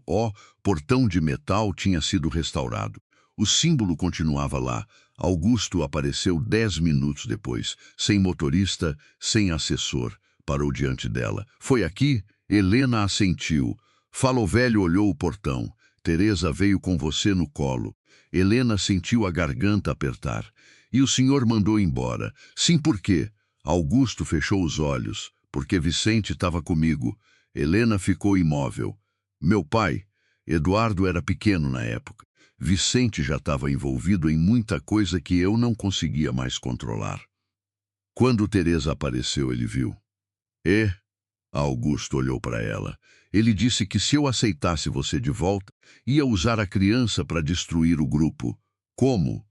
portão de metal tinha sido restaurado. O símbolo continuava lá. Augusto apareceu 10 minutos depois, sem motorista, sem assessor. Parou diante dela. Foi aqui? Helena assentiu. Falo velho olhou o portão. Teresa veio com você no colo. Helena sentiu a garganta apertar. E o senhor mandou embora. Sim, por quê? Augusto fechou os olhos. Porque Vicente estava comigo. Helena ficou imóvel. Meu pai, Eduardo era pequeno na época. Vicente já estava envolvido em muita coisa que eu não conseguia mais controlar. Quando Teresa apareceu, ele viu. E? Augusto olhou para ela. Ele disse que se eu aceitasse você de volta, ia usar a criança para destruir o grupo. Como?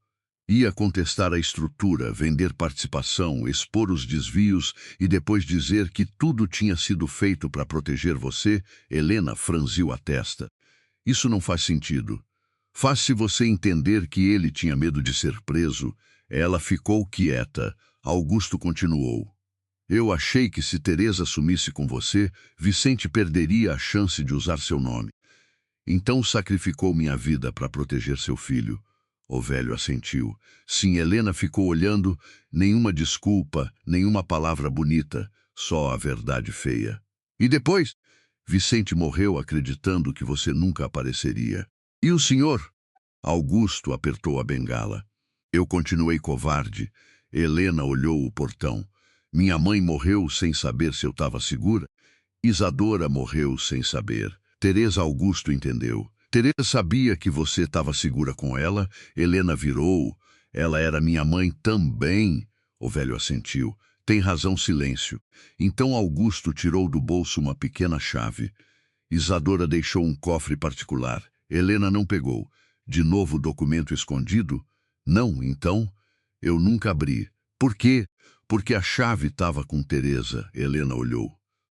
Ia contestar a estrutura, vender participação, expor os desvios e depois dizer que tudo tinha sido feito para proteger você. Helena franziu a testa. Isso não faz sentido. Faz se você entender que ele tinha medo de ser preso. Ela ficou quieta. Augusto continuou. Eu achei que se Teresa sumisse com você, Vicente perderia a chance de usar seu nome. Então sacrificou minha vida para proteger seu filho. O velho assentiu. Sim, Helena ficou olhando, nenhuma desculpa, nenhuma palavra bonita, só a verdade feia. E depois? Vicente morreu acreditando que você nunca apareceria. E o senhor? Augusto apertou a bengala. Eu continuei covarde. Helena olhou o portão. Minha mãe morreu sem saber se eu estava segura. Isadora morreu sem saber. Teresa Augusto entendeu. Teresa sabia que você estava segura com ela. Helena virou. Ela era minha mãe também. O velho assentiu. Tem razão, silêncio. Então Augusto tirou do bolso uma pequena chave. Isadora deixou um cofre particular. Helena não pegou. De novo o documento escondido? Não, então. Eu nunca abri. Por quê? Porque a chave estava com Teresa. Helena olhou.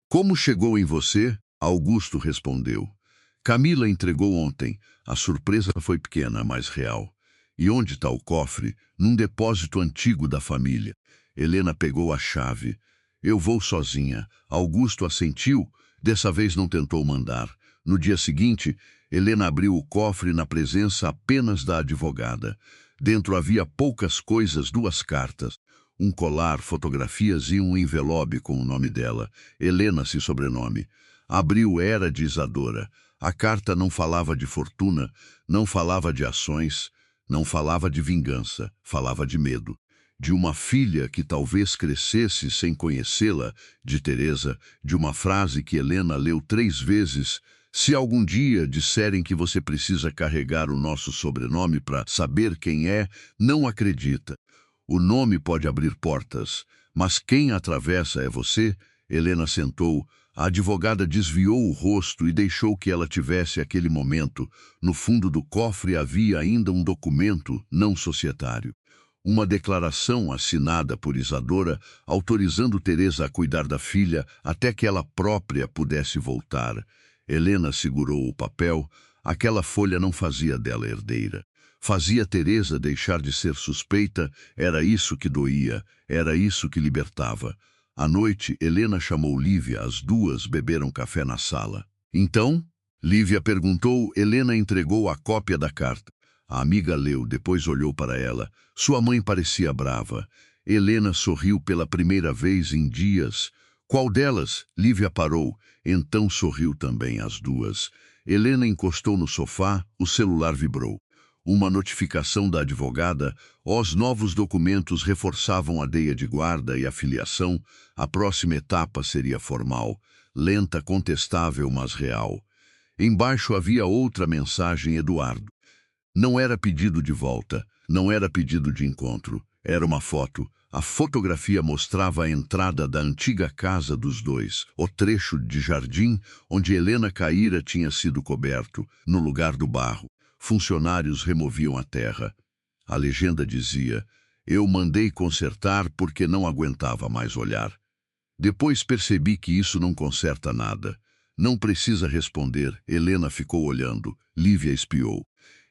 Como chegou em você? Augusto respondeu. Camila entregou ontem. A surpresa foi pequena, mas real. E onde está o cofre? Num depósito antigo da família. Helena pegou a chave. Eu vou sozinha. Augusto assentiu. Dessa vez não tentou mandar. No dia seguinte, Helena abriu o cofre na presença apenas da advogada. Dentro havia poucas coisas, 2 cartas. Um colar, fotografias e um envelope com o nome dela. Helena, se sobrenome. Abriu, era de Isadora. A carta não falava de fortuna, não falava de ações, não falava de vingança, falava de medo. De uma filha que talvez crescesse sem conhecê-la, de Teresa, de uma frase que Helena leu 3 vezes. Se algum dia disserem que você precisa carregar o nosso sobrenome para saber quem é, não acredita. O nome pode abrir portas, mas quem atravessa é você. Helena sentou. A advogada desviou o rosto e deixou que ela tivesse aquele momento. No fundo do cofre havia ainda um documento não societário. Uma declaração assinada por Isadora, autorizando Teresa a cuidar da filha até que ela própria pudesse voltar. Helena segurou o papel. Aquela folha não fazia dela herdeira. Fazia Teresa deixar de ser suspeita. Era isso que doía, era isso que libertava. À noite, Helena chamou Lívia. As 2 beberam café na sala. Então? Lívia perguntou. Helena entregou a cópia da carta. A amiga leu, depois olhou para ela. Sua mãe parecia brava. Helena sorriu pela primeira vez em dias. Qual delas? Lívia parou. Então sorriu também as 2. Helena encostou no sofá, o celular vibrou. Uma notificação da advogada. Os novos documentos reforçavam a deia de guarda e a filiação. A próxima etapa seria formal, lenta, contestável, mas real. Embaixo havia outra mensagem, Eduardo. Não era pedido de volta, não era pedido de encontro. Era uma foto. A fotografia mostrava a entrada da antiga casa dos 2, o trecho de jardim onde Helena caíra tinha sido coberto, no lugar do barro. Funcionários removiam a terra. A legenda dizia: eu mandei consertar porque não aguentava mais olhar. Depois percebi que isso não conserta nada. Não precisa responder. Helena ficou olhando. Lívia espiou.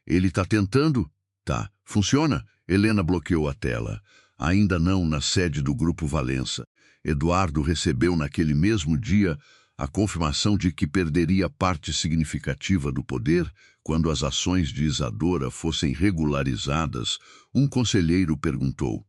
Ele está tentando? Tá. Funciona? Helena bloqueou a tela. Ainda não na sede do Grupo Valença. Eduardo recebeu naquele mesmo dia a confirmação de que perderia parte significativa do poder quando as ações de Isadora fossem regularizadas. Um conselheiro perguntou: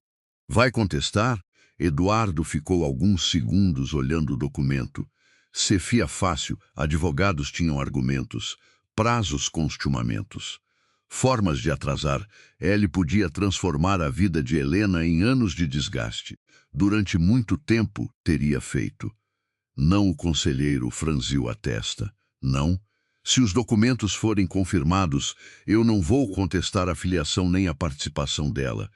vai contestar? Eduardo ficou alguns segundos olhando o documento. Se fia fácil, advogados tinham argumentos, prazos constumamentos, formas de atrasar. Ele podia transformar a vida de Helena em anos de desgaste. Durante muito tempo teria feito. Não, o conselheiro franziu a testa. Não. Se os documentos forem confirmados, eu não vou contestar a filiação nem a participação dela.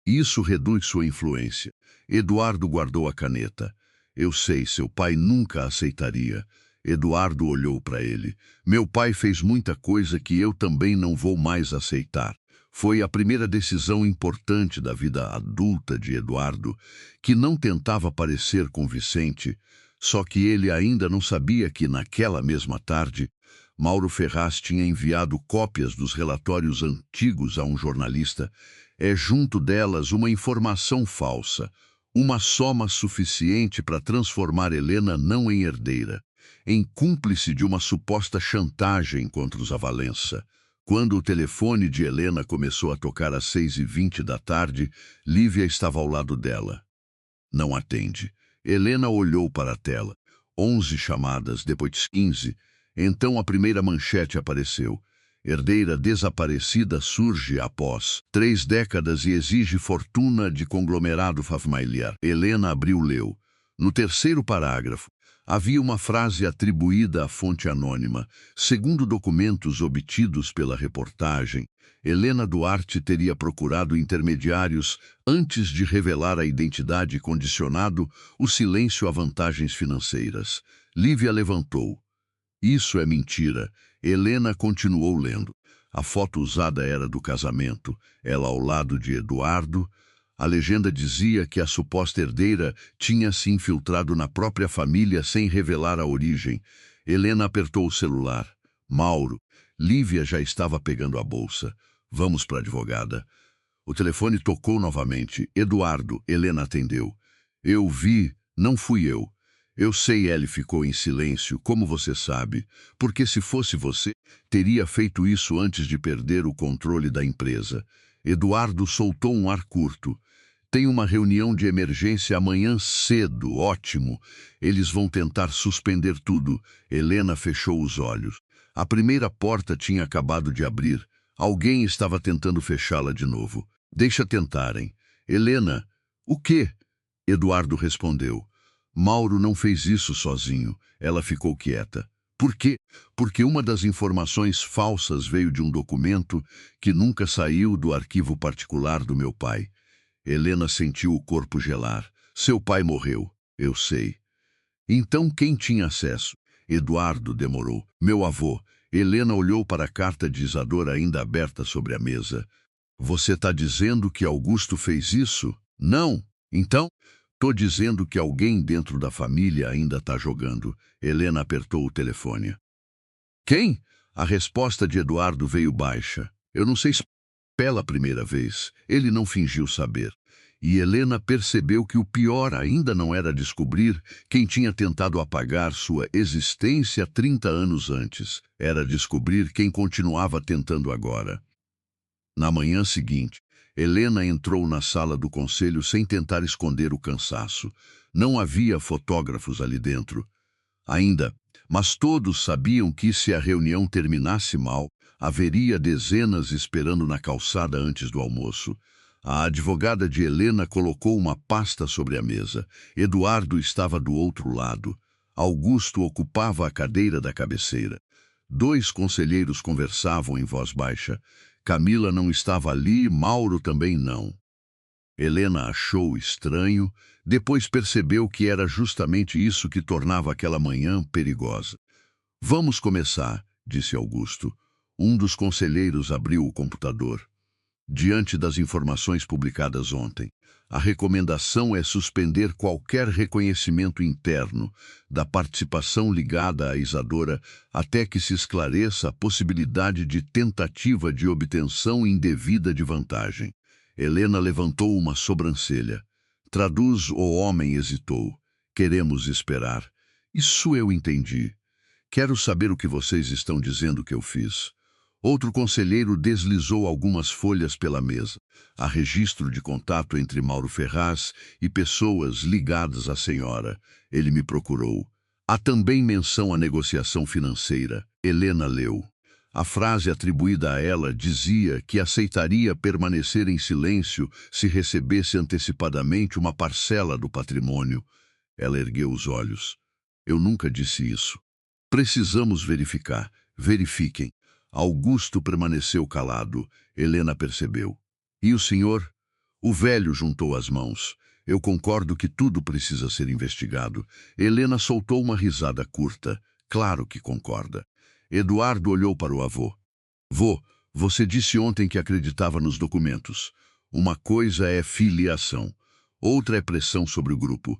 Isso reduz sua influência. Eduardo guardou a caneta. Eu sei, seu pai nunca aceitaria. Eduardo olhou para ele. Meu pai fez muita coisa que eu também não vou mais aceitar. Foi a primeira decisão importante da vida adulta de Eduardo, que não tentava parecer com Vicente, só que ele ainda não sabia que, naquela mesma tarde, Mauro Ferraz tinha enviado cópias dos relatórios antigos a um jornalista. Junto delas uma informação falsa, Uma soma suficiente para transformar Helena não em herdeira, em cúmplice de uma suposta chantagem contra os Avalença. Quando o telefone de Helena começou a tocar às 6h20 da tarde, Lívia estava ao lado dela. Não atende. Helena olhou para a tela. 11 chamadas, depois 15. Então a primeira manchete apareceu. Herdeira desaparecida surge após 3 décadas e exige fortuna de conglomerado familiar. Helena leu. No terceiro parágrafo, havia uma frase atribuída à fonte anônima. Segundo documentos obtidos pela reportagem, Helena Duarte teria procurado intermediários antes de revelar a identidade, condicionado o silêncio a vantagens financeiras. Lívia levantou. Isso é mentira. Helena continuou lendo. A foto usada era do casamento, ela ao lado de Eduardo. A legenda dizia que a suposta herdeira tinha se infiltrado na própria família sem revelar a origem. Helena apertou o celular. Mauro. Lívia já estava pegando a bolsa. Vamos para a advogada. O telefone tocou novamente. Eduardo. Helena atendeu. Eu vi, não fui eu. Eu sei, ele ficou em silêncio, como você sabe, porque se fosse você, teria feito isso antes de perder o controle da empresa. Eduardo soltou um ar curto. Tem uma reunião de emergência amanhã cedo, ótimo. Eles vão tentar suspender tudo. Helena fechou os olhos. A primeira porta tinha acabado de abrir. Alguém estava tentando fechá-la de novo. Deixa tentarem. Helena, o quê? Eduardo respondeu. Mauro não fez isso sozinho. Ela ficou quieta. Por quê? Porque uma das informações falsas veio de um documento que nunca saiu do arquivo particular do meu pai. Helena sentiu o corpo gelar. Seu pai morreu. Eu sei. Então quem tinha acesso? Eduardo demorou. Meu avô. Helena olhou para a carta de Isadora ainda aberta sobre a mesa. Você está dizendo que Augusto fez isso? Não. Então? Tô dizendo que alguém dentro da família ainda está jogando. Helena apertou o telefone. Quem? A resposta de Eduardo veio baixa. Eu não sei se pela primeira vez. Ele não fingiu saber. E Helena percebeu que o pior ainda não era descobrir quem tinha tentado apagar sua existência 30 anos antes. Era descobrir quem continuava tentando agora. Na manhã seguinte, Helena entrou na sala do conselho sem tentar esconder o cansaço. Não havia fotógrafos ali dentro. Ainda, mas todos sabiam que se a reunião terminasse mal, haveria dezenas esperando na calçada antes do almoço. A advogada de Helena colocou uma pasta sobre a mesa. Eduardo estava do outro lado. Augusto ocupava a cadeira da cabeceira. 2 conselheiros conversavam em voz baixa. Camila não estava ali, Mauro também não. Helena achou estranho, depois percebeu que era justamente isso que tornava aquela manhã perigosa. Vamos começar, disse Augusto. Um dos conselheiros abriu o computador. Diante das informações publicadas ontem, a recomendação é suspender qualquer reconhecimento interno da participação ligada à Isadora até que se esclareça a possibilidade de tentativa de obtenção indevida de vantagem. Helena levantou uma sobrancelha. Traduz, o homem hesitou. Queremos esperar. Isso eu entendi. Quero saber o que vocês estão dizendo que eu fiz. Outro conselheiro deslizou algumas folhas pela mesa. Há registro de contato entre Mauro Ferraz e pessoas ligadas à senhora. Ele me procurou. Há também menção à negociação financeira. Helena leu. A frase atribuída a ela dizia que aceitaria permanecer em silêncio se recebesse antecipadamente uma parcela do patrimônio. Ela ergueu os olhos. Eu nunca disse isso. Precisamos verificar. Verifiquem. Augusto permaneceu calado. Helena percebeu. E o senhor? O velho juntou as mãos. Eu concordo que tudo precisa ser investigado. Helena soltou uma risada curta. Claro que concorda. Eduardo olhou para o avô. Vô, você disse ontem que acreditava nos documentos. Uma coisa é filiação, outra é pressão sobre o grupo.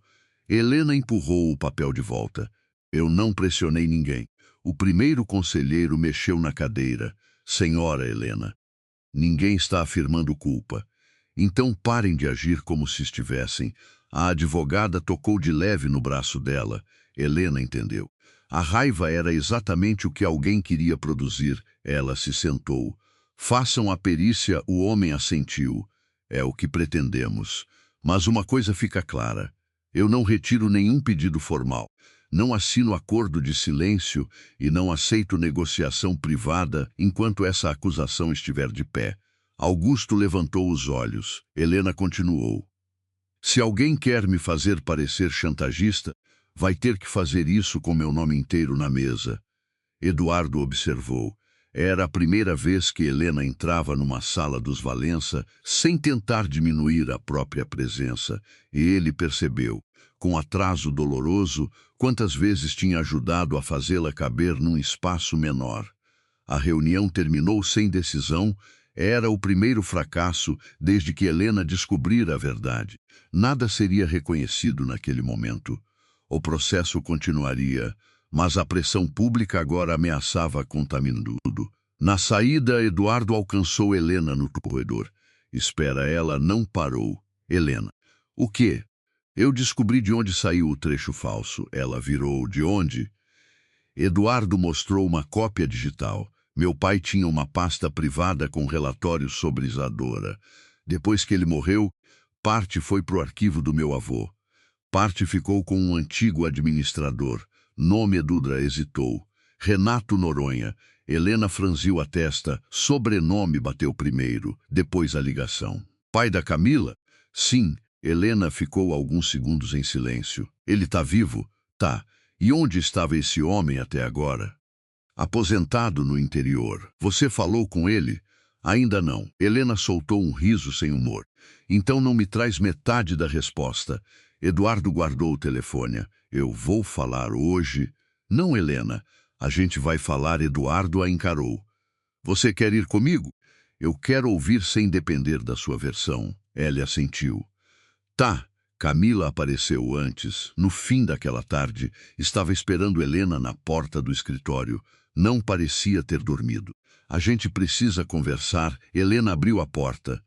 Helena empurrou o papel de volta. Eu não pressionei ninguém. O primeiro conselheiro mexeu na cadeira. Senhora Helena, ninguém está afirmando culpa. Então parem de agir como se estivessem. A advogada tocou de leve no braço dela. Helena entendeu. A raiva era exatamente o que alguém queria produzir. Ela se sentou. Façam a perícia, o homem assentiu. É o que pretendemos. Mas uma coisa fica clara. Eu não retiro nenhum pedido formal. Não assino acordo de silêncio e não aceito negociação privada enquanto essa acusação estiver de pé. Augusto levantou os olhos. Helena continuou. Se alguém quer me fazer parecer chantagista, vai ter que fazer isso com meu nome inteiro na mesa. Eduardo observou. Era a primeira vez que Helena entrava numa sala dos Valença sem tentar diminuir a própria presença. E ele percebeu, com atraso doloroso, quantas vezes tinha ajudado a fazê-la caber num espaço menor. A reunião terminou sem decisão. Era o primeiro fracasso desde que Helena descobrira a verdade. Nada seria reconhecido naquele momento. O processo continuaria, mas a pressão pública agora ameaçava contaminar tudo. Na saída, Eduardo alcançou Helena no corredor. Espera, ela não parou. Helena. O quê? Eu descobri de onde saiu o trecho falso. Ela virou. De onde? Eduardo mostrou uma cópia digital. Meu pai tinha uma pasta privada com relatórios sobre Isadora. Depois que ele morreu, parte foi para o arquivo do meu avô. Parte ficou com um antigo administrador. Nome Dudra hesitou. Renato Noronha. Helena franziu a testa. Sobrenome bateu primeiro, depois a ligação. Pai da Camila? Sim. Helena ficou alguns segundos em silêncio. Ele tá vivo? Tá. E onde estava esse homem até agora? Aposentado no interior. Você falou com ele? Ainda não. Helena soltou um riso sem humor. Então não me traz metade da resposta. Eduardo guardou o telefone. Eu vou falar hoje. Não, Helena. A gente vai falar. Eduardo a encarou. Você quer ir comigo? Eu quero ouvir sem depender da sua versão. Ela assentiu. Tá. Camila apareceu antes. No fim daquela tarde, estava esperando Helena na porta do escritório. Não parecia ter dormido. A gente precisa conversar. Helena abriu a porta.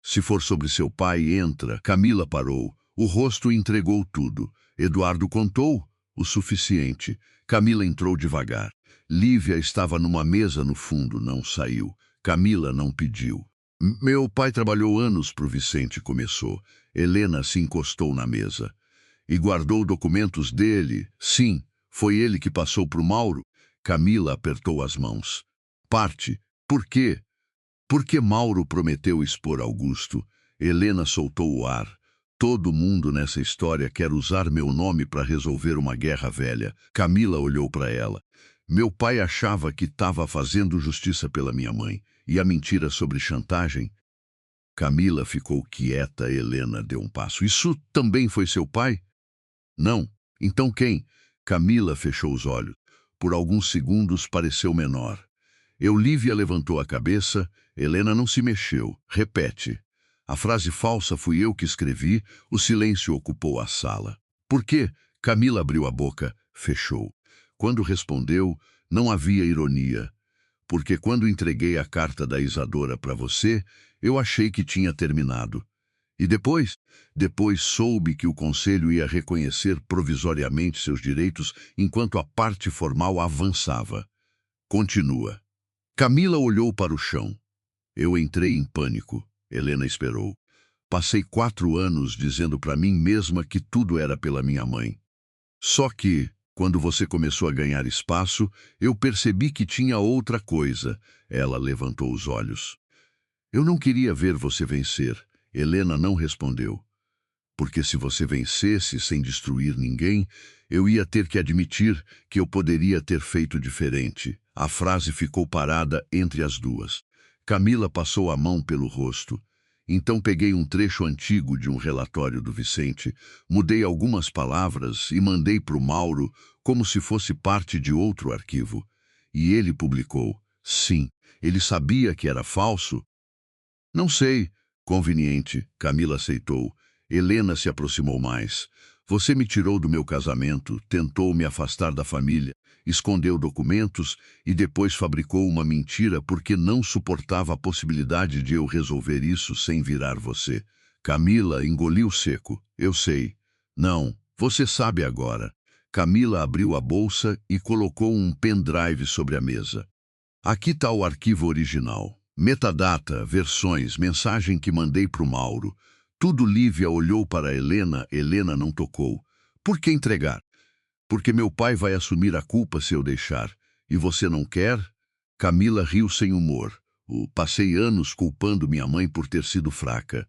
Se for sobre seu pai, entra. Camila parou. O rosto entregou tudo. Eduardo contou o suficiente. Camila entrou devagar. Lívia estava numa mesa no fundo, não saiu. Camila não pediu. Meu pai trabalhou anos para o Vicente, começou. Helena se encostou na mesa. E guardou documentos dele. Sim, foi ele que passou para o Mauro. Camila apertou as mãos. Parte. Por quê? Porque Mauro prometeu expor Augusto. Helena soltou o ar. Todo mundo nessa história quer usar meu nome para resolver uma guerra velha. Camila olhou para ela. Meu pai achava que estava fazendo justiça pela minha mãe. E a mentira sobre chantagem? Camila ficou quieta. Helena deu um passo. Isso também foi seu pai? Não. Então quem? Camila fechou os olhos. Por alguns segundos pareceu menor. Lívia levantou a cabeça. Helena não se mexeu. Repete. A frase falsa fui eu que escrevi. O silêncio ocupou a sala. Por quê? Camila abriu a boca. Fechou. Quando respondeu, não havia ironia. Porque quando entreguei a carta da Isadora para você, eu achei que tinha terminado. E depois? Depois soube que o conselho ia reconhecer provisoriamente seus direitos enquanto a parte formal avançava. Continua. Camila olhou para o chão. Eu entrei em pânico. Helena esperou. Passei 4 anos dizendo para mim mesma que tudo era pela minha mãe. Só que, quando você começou a ganhar espaço, eu percebi que tinha outra coisa. Ela levantou os olhos. Eu não queria ver você vencer. Helena não respondeu. Porque se você vencesse sem destruir ninguém, eu ia ter que admitir que eu poderia ter feito diferente. A frase ficou parada entre as duas. Camila passou a mão pelo rosto. Então peguei um trecho antigo de um relatório do Vicente, mudei algumas palavras e mandei para o Mauro como se fosse parte de outro arquivo. E ele publicou. Sim, ele sabia que era falso? Não sei. Conveniente. Camila aceitou. Helena se aproximou mais. Você me tirou do meu casamento, tentou me afastar da família, escondeu documentos e depois fabricou uma mentira porque não suportava a possibilidade de eu resolver isso sem virar você. Camila engoliu seco. Eu sei. Não, você sabe agora. Camila abriu a bolsa e colocou um pendrive sobre a mesa. Aqui está o arquivo original. Metadata, versões, mensagem que mandei para o Mauro. Tudo. Lívia olhou para Helena. Helena não tocou. Por que entregar? Porque meu pai vai assumir a culpa se eu deixar. E você não quer? Camila riu sem humor. Passei anos culpando minha mãe por ter sido fraca.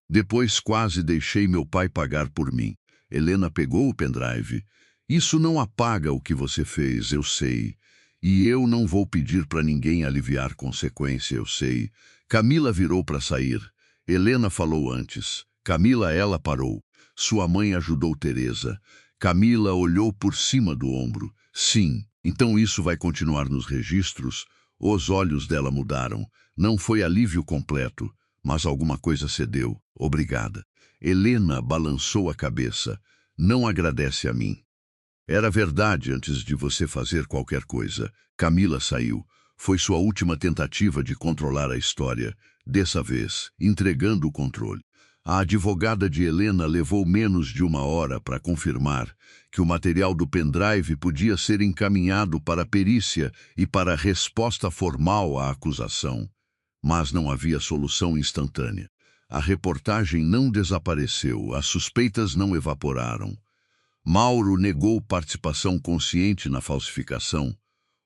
Depois quase deixei meu pai pagar por mim. Helena pegou o pendrive. Isso não apaga o que você fez, eu sei. E eu não vou pedir para ninguém aliviar consequência, eu sei. Camila virou para sair. Helena falou antes. Camila, ela parou. Sua mãe ajudou Teresa. Camila olhou por cima do ombro. Sim, então isso vai continuar nos registros? Os olhos dela mudaram. Não foi alívio completo, mas alguma coisa cedeu. Obrigada. Helena balançou a cabeça. Não agradece a mim. Era verdade antes de você fazer qualquer coisa. Camila saiu. Foi sua última tentativa de controlar a história. Dessa vez, entregando o controle. A advogada de Helena levou menos de 1 hora para confirmar que o material do pendrive podia ser encaminhado para a perícia e para a resposta formal à acusação. Mas não havia solução instantânea. A reportagem não desapareceu, as suspeitas não evaporaram. Mauro negou participação consciente na falsificação.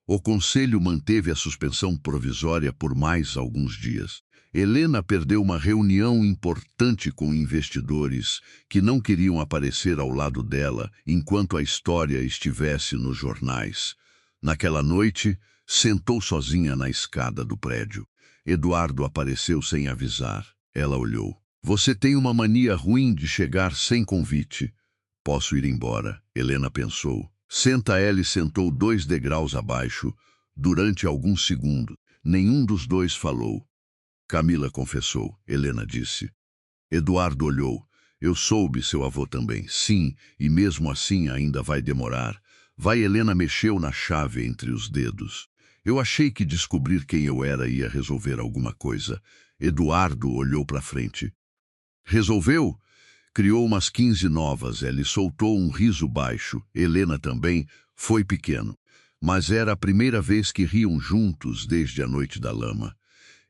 O conselho manteve a suspensão provisória por mais alguns dias. Helena perdeu uma reunião importante com investidores que não queriam aparecer ao lado dela enquanto a história estivesse nos jornais. Naquela noite, sentou sozinha na escada do prédio. Eduardo apareceu sem avisar. Ela olhou. Você tem uma mania ruim de chegar sem convite. Posso ir embora, Helena pensou. Senta. Ela sentou 2 degraus abaixo. Durante alguns segundos, nenhum dos dois falou. Camila confessou, Helena disse. Eduardo olhou. Eu soube, seu avô também. Sim, e mesmo assim ainda vai demorar. Vai. Helena mexeu na chave entre os dedos. Eu achei que descobrir quem eu era ia resolver alguma coisa. Eduardo olhou para frente. Resolveu? Criou umas 15 novas. Ele soltou um riso baixo. Helena também. Foi pequeno. Mas era a primeira vez que riam juntos desde a noite da lama.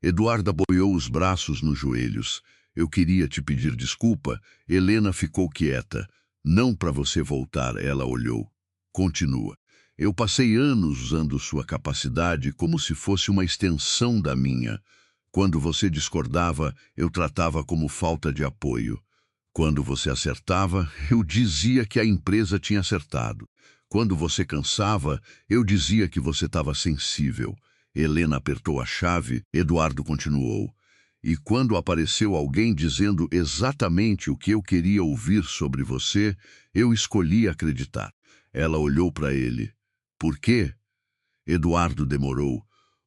Eduardo apoiou os braços nos joelhos. Eu queria te pedir desculpa. Helena ficou quieta. Não para você voltar, ela olhou. Continua. Eu passei anos usando sua capacidade como se fosse uma extensão da minha. Quando você discordava, eu tratava como falta de apoio. Quando você acertava, eu dizia que a empresa tinha acertado. Quando você cansava, eu dizia que você estava sensível. Helena apertou a chave, Eduardo continuou. E quando apareceu alguém dizendo exatamente o que eu queria ouvir sobre você, eu escolhi acreditar. Ela olhou para ele. Por quê? Eduardo demorou.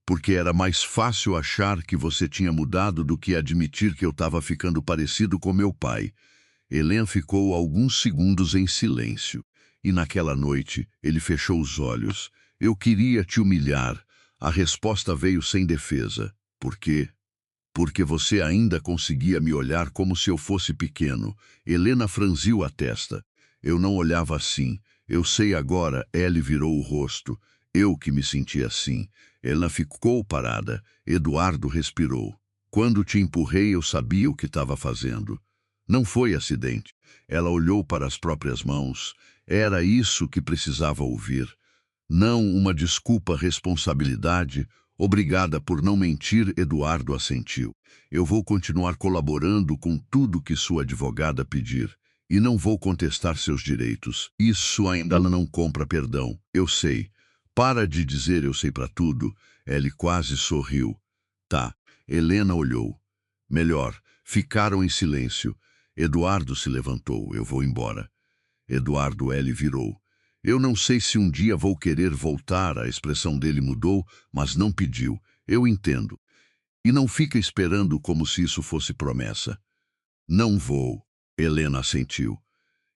Porque era mais fácil achar que você tinha mudado do que admitir que eu estava ficando parecido com meu pai. Helena ficou alguns segundos em silêncio. E naquela noite, ele fechou os olhos. Eu queria te humilhar. A resposta veio sem defesa. Por quê? Porque você ainda conseguia me olhar como se eu fosse pequeno. Helena franziu a testa. Eu não olhava assim. Eu sei agora. Ele virou o rosto. Eu que me senti assim. Ela ficou parada. Eduardo respirou. Quando te empurrei, eu sabia o que estava fazendo. Não foi acidente. Ela olhou para as próprias mãos. Era isso que precisava ouvir. Não uma desculpa, responsabilidade. Obrigada por não mentir, Eduardo assentiu. Eu vou continuar colaborando com tudo que sua advogada pedir. E não vou contestar seus direitos. Isso ainda não compra perdão. Eu sei. Para de dizer eu sei para tudo. Ele quase sorriu. Tá. Helena olhou. Melhor. Ficaram em silêncio. Eduardo se levantou. Eu vou embora. Eduardo. Ele virou. Eu não sei se um dia vou querer voltar. A expressão dele mudou, mas não pediu. Eu entendo. E não fica esperando como se isso fosse promessa. Não vou. Helena assentiu.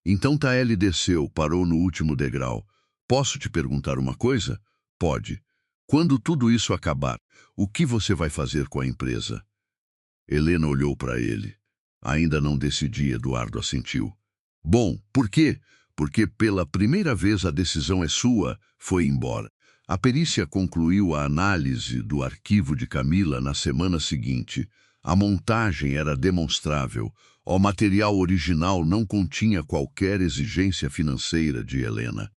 Então Taeli desceu, parou no último degrau. Posso te perguntar uma coisa? Pode. Quando tudo isso acabar, o que você vai fazer com a empresa? Helena olhou para ele. Ainda não decidi, Eduardo assentiu. Bom, por quê? Porque pela primeira vez a decisão é sua, foi embora. A perícia concluiu a análise do arquivo de Camila na semana seguinte. A montagem era demonstrável. O material original não continha qualquer exigência financeira de Helena.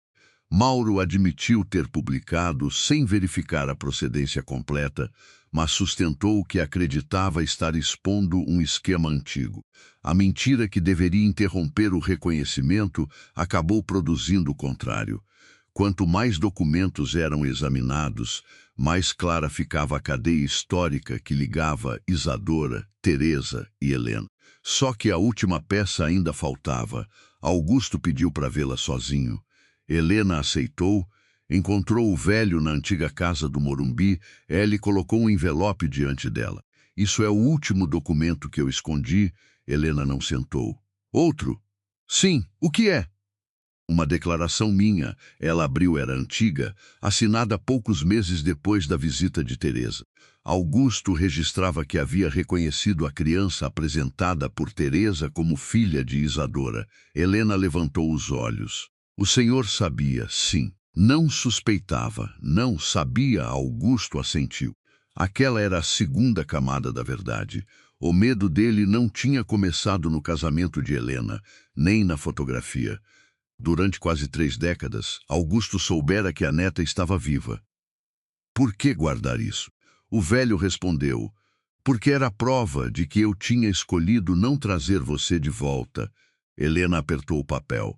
Mauro admitiu ter publicado sem verificar a procedência completa, mas sustentou que acreditava estar expondo um esquema antigo. A mentira que deveria interromper o reconhecimento acabou produzindo o contrário. Quanto mais documentos eram examinados, mais clara ficava a cadeia histórica que ligava Isadora, Teresa e Helena. Só que a última peça ainda faltava. Augusto pediu para vê-la sozinho. Helena aceitou, encontrou o velho na antiga casa do Morumbi, ele colocou um envelope diante dela. Isso é o último documento que eu escondi. Helena não sentou. Outro? Sim, o que é? Uma declaração minha, ela abriu, era antiga, assinada poucos meses depois da visita de Teresa. Augusto registrava que havia reconhecido a criança apresentada por Teresa como filha de Isadora. Helena levantou os olhos. O senhor sabia, sim. Não suspeitava, não sabia, Augusto assentiu. Aquela era a segunda camada da verdade. O medo dele não tinha começado no casamento de Helena, nem na fotografia. Durante quase 3 décadas, Augusto soubera que a neta estava viva. Por que guardar isso? O velho respondeu, porque era a prova de que eu tinha escolhido não trazer você de volta. Helena apertou o papel.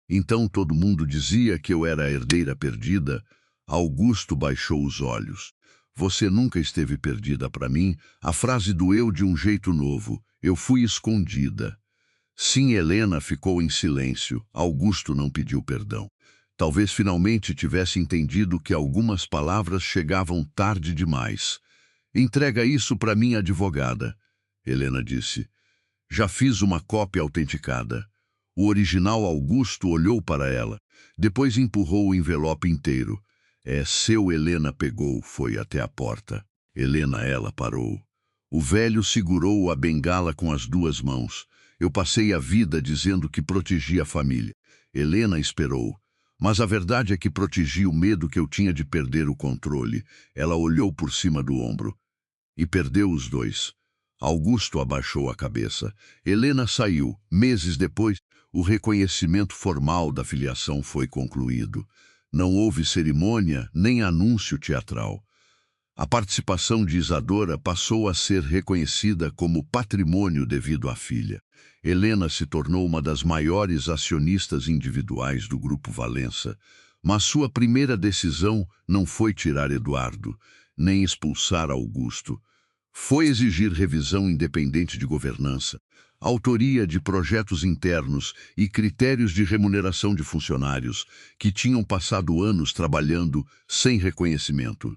Então todo mundo dizia que eu era a herdeira perdida. Augusto baixou os olhos. Você nunca esteve perdida para mim. A frase doeu de um jeito novo. Eu fui escondida. Sim, Helena ficou em silêncio. Augusto não pediu perdão. Talvez finalmente tivesse entendido que algumas palavras chegavam tarde demais. Entrega isso para minha advogada, Helena disse. Já fiz uma cópia autenticada. O original. Augusto olhou para ela. Depois empurrou o envelope inteiro. É seu. Helena pegou, foi até a porta. Helena, ela parou. O velho segurou a bengala com as 2 mãos. Eu passei a vida dizendo que protegia a família. Helena esperou. Mas a verdade é que protegi o medo que eu tinha de perder o controle. Ela olhou por cima do ombro. E perdeu os 2. Augusto abaixou a cabeça. Helena saiu. Meses depois, o reconhecimento formal da filiação foi concluído. Não houve cerimônia nem anúncio teatral. A participação de Isadora passou a ser reconhecida como patrimônio devido à filha. Helena se tornou uma das maiores acionistas individuais do Grupo Valença, mas sua primeira decisão não foi tirar Eduardo, nem expulsar Augusto. Foi exigir revisão independente de governança, autoria de projetos internos e critérios de remuneração de funcionários que tinham passado anos trabalhando sem reconhecimento.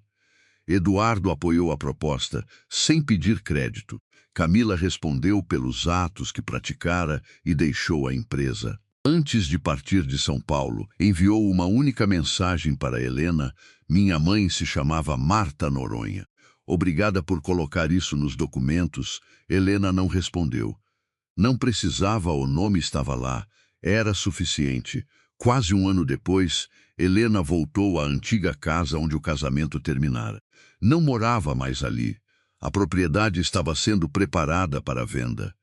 Eduardo apoiou a proposta, sem pedir crédito. Camila respondeu pelos atos que praticara e deixou a empresa. Antes de partir de São Paulo, enviou uma única mensagem para Helena. Minha mãe se chamava Marta Noronha. Obrigada por colocar isso nos documentos. Helena não respondeu. Não precisava, o nome estava lá. Era suficiente. Quase um ano depois, Helena voltou à antiga casa onde o casamento terminara. Não morava mais ali. A propriedade estava sendo preparada para a venda.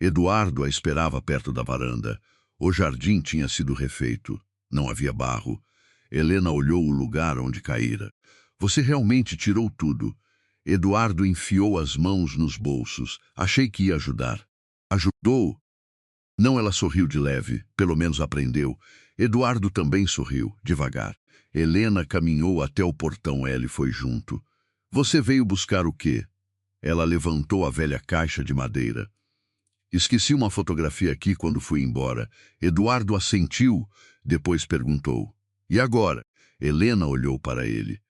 Eduardo a esperava perto da varanda. O jardim tinha sido refeito. Não havia barro. Helena olhou o lugar onde caíra. Você realmente tirou tudo. Eduardo enfiou as mãos nos bolsos. Achei que ia ajudar. Ajudou? Não, ela sorriu de leve. Pelo menos aprendeu. Eduardo também sorriu, devagar. Helena caminhou até o portão. Ele foi junto. Você veio buscar o quê? Ela levantou a velha caixa de madeira. Esqueci uma fotografia aqui quando fui embora. Eduardo assentiu, depois perguntou. E agora? Helena olhou para ele.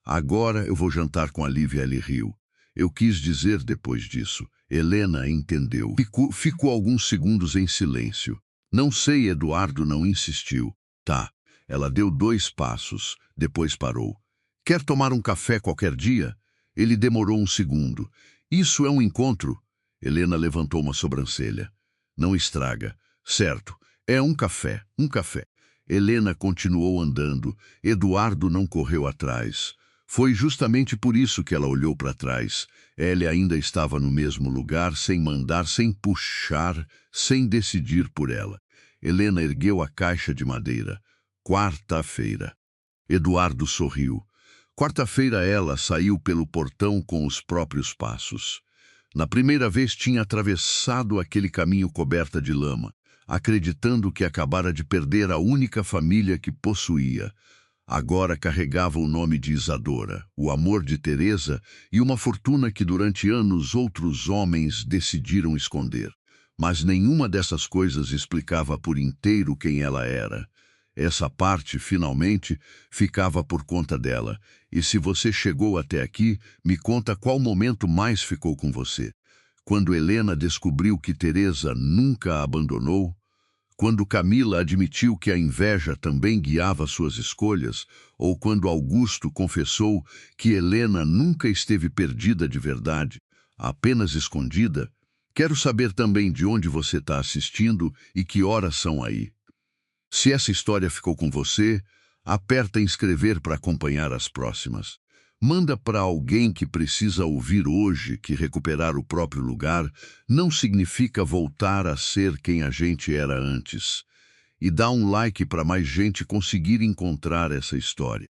Agora eu vou jantar com a Lívia. Ele riu. Eu quis dizer depois disso. Helena entendeu. Ficou alguns segundos em silêncio. Não sei, Eduardo não insistiu. Tá. Ela deu 2 passos, depois parou. Quer tomar um café qualquer dia? Ele demorou um segundo. Isso é um encontro? Helena levantou uma sobrancelha. Não estraga. Certo. É um café, um café. Helena continuou andando. Eduardo não correu atrás. Foi justamente por isso que ela olhou para trás. Ele ainda estava no mesmo lugar, sem mandar, sem puxar, sem decidir por ela. Helena ergueu a caixa de madeira. Quarta-feira. Eduardo sorriu. Quarta-feira ela saiu pelo portão com os próprios passos. Na primeira vez tinha atravessado aquele caminho coberta de lama, acreditando que acabara de perder a única família que possuía. Agora carregava o nome de Isadora, o amor de Teresa e uma fortuna que durante anos outros homens decidiram esconder. Mas nenhuma dessas coisas explicava por inteiro quem ela era. Essa parte, finalmente, ficava por conta dela. E se você chegou até aqui, me conta qual momento mais ficou com você. Quando Helena descobriu que Teresa nunca a abandonou, quando Camila admitiu que a inveja também guiava suas escolhas, ou quando Augusto confessou que Helena nunca esteve perdida de verdade, apenas escondida. Quero saber também de onde você está assistindo e que horas são aí. Se essa história ficou com você, aperta inscrever para acompanhar as próximas. Manda para alguém que precisa ouvir hoje que recuperar o próprio lugar não significa voltar a ser quem a gente era antes. E dá um like para mais gente conseguir encontrar essa história.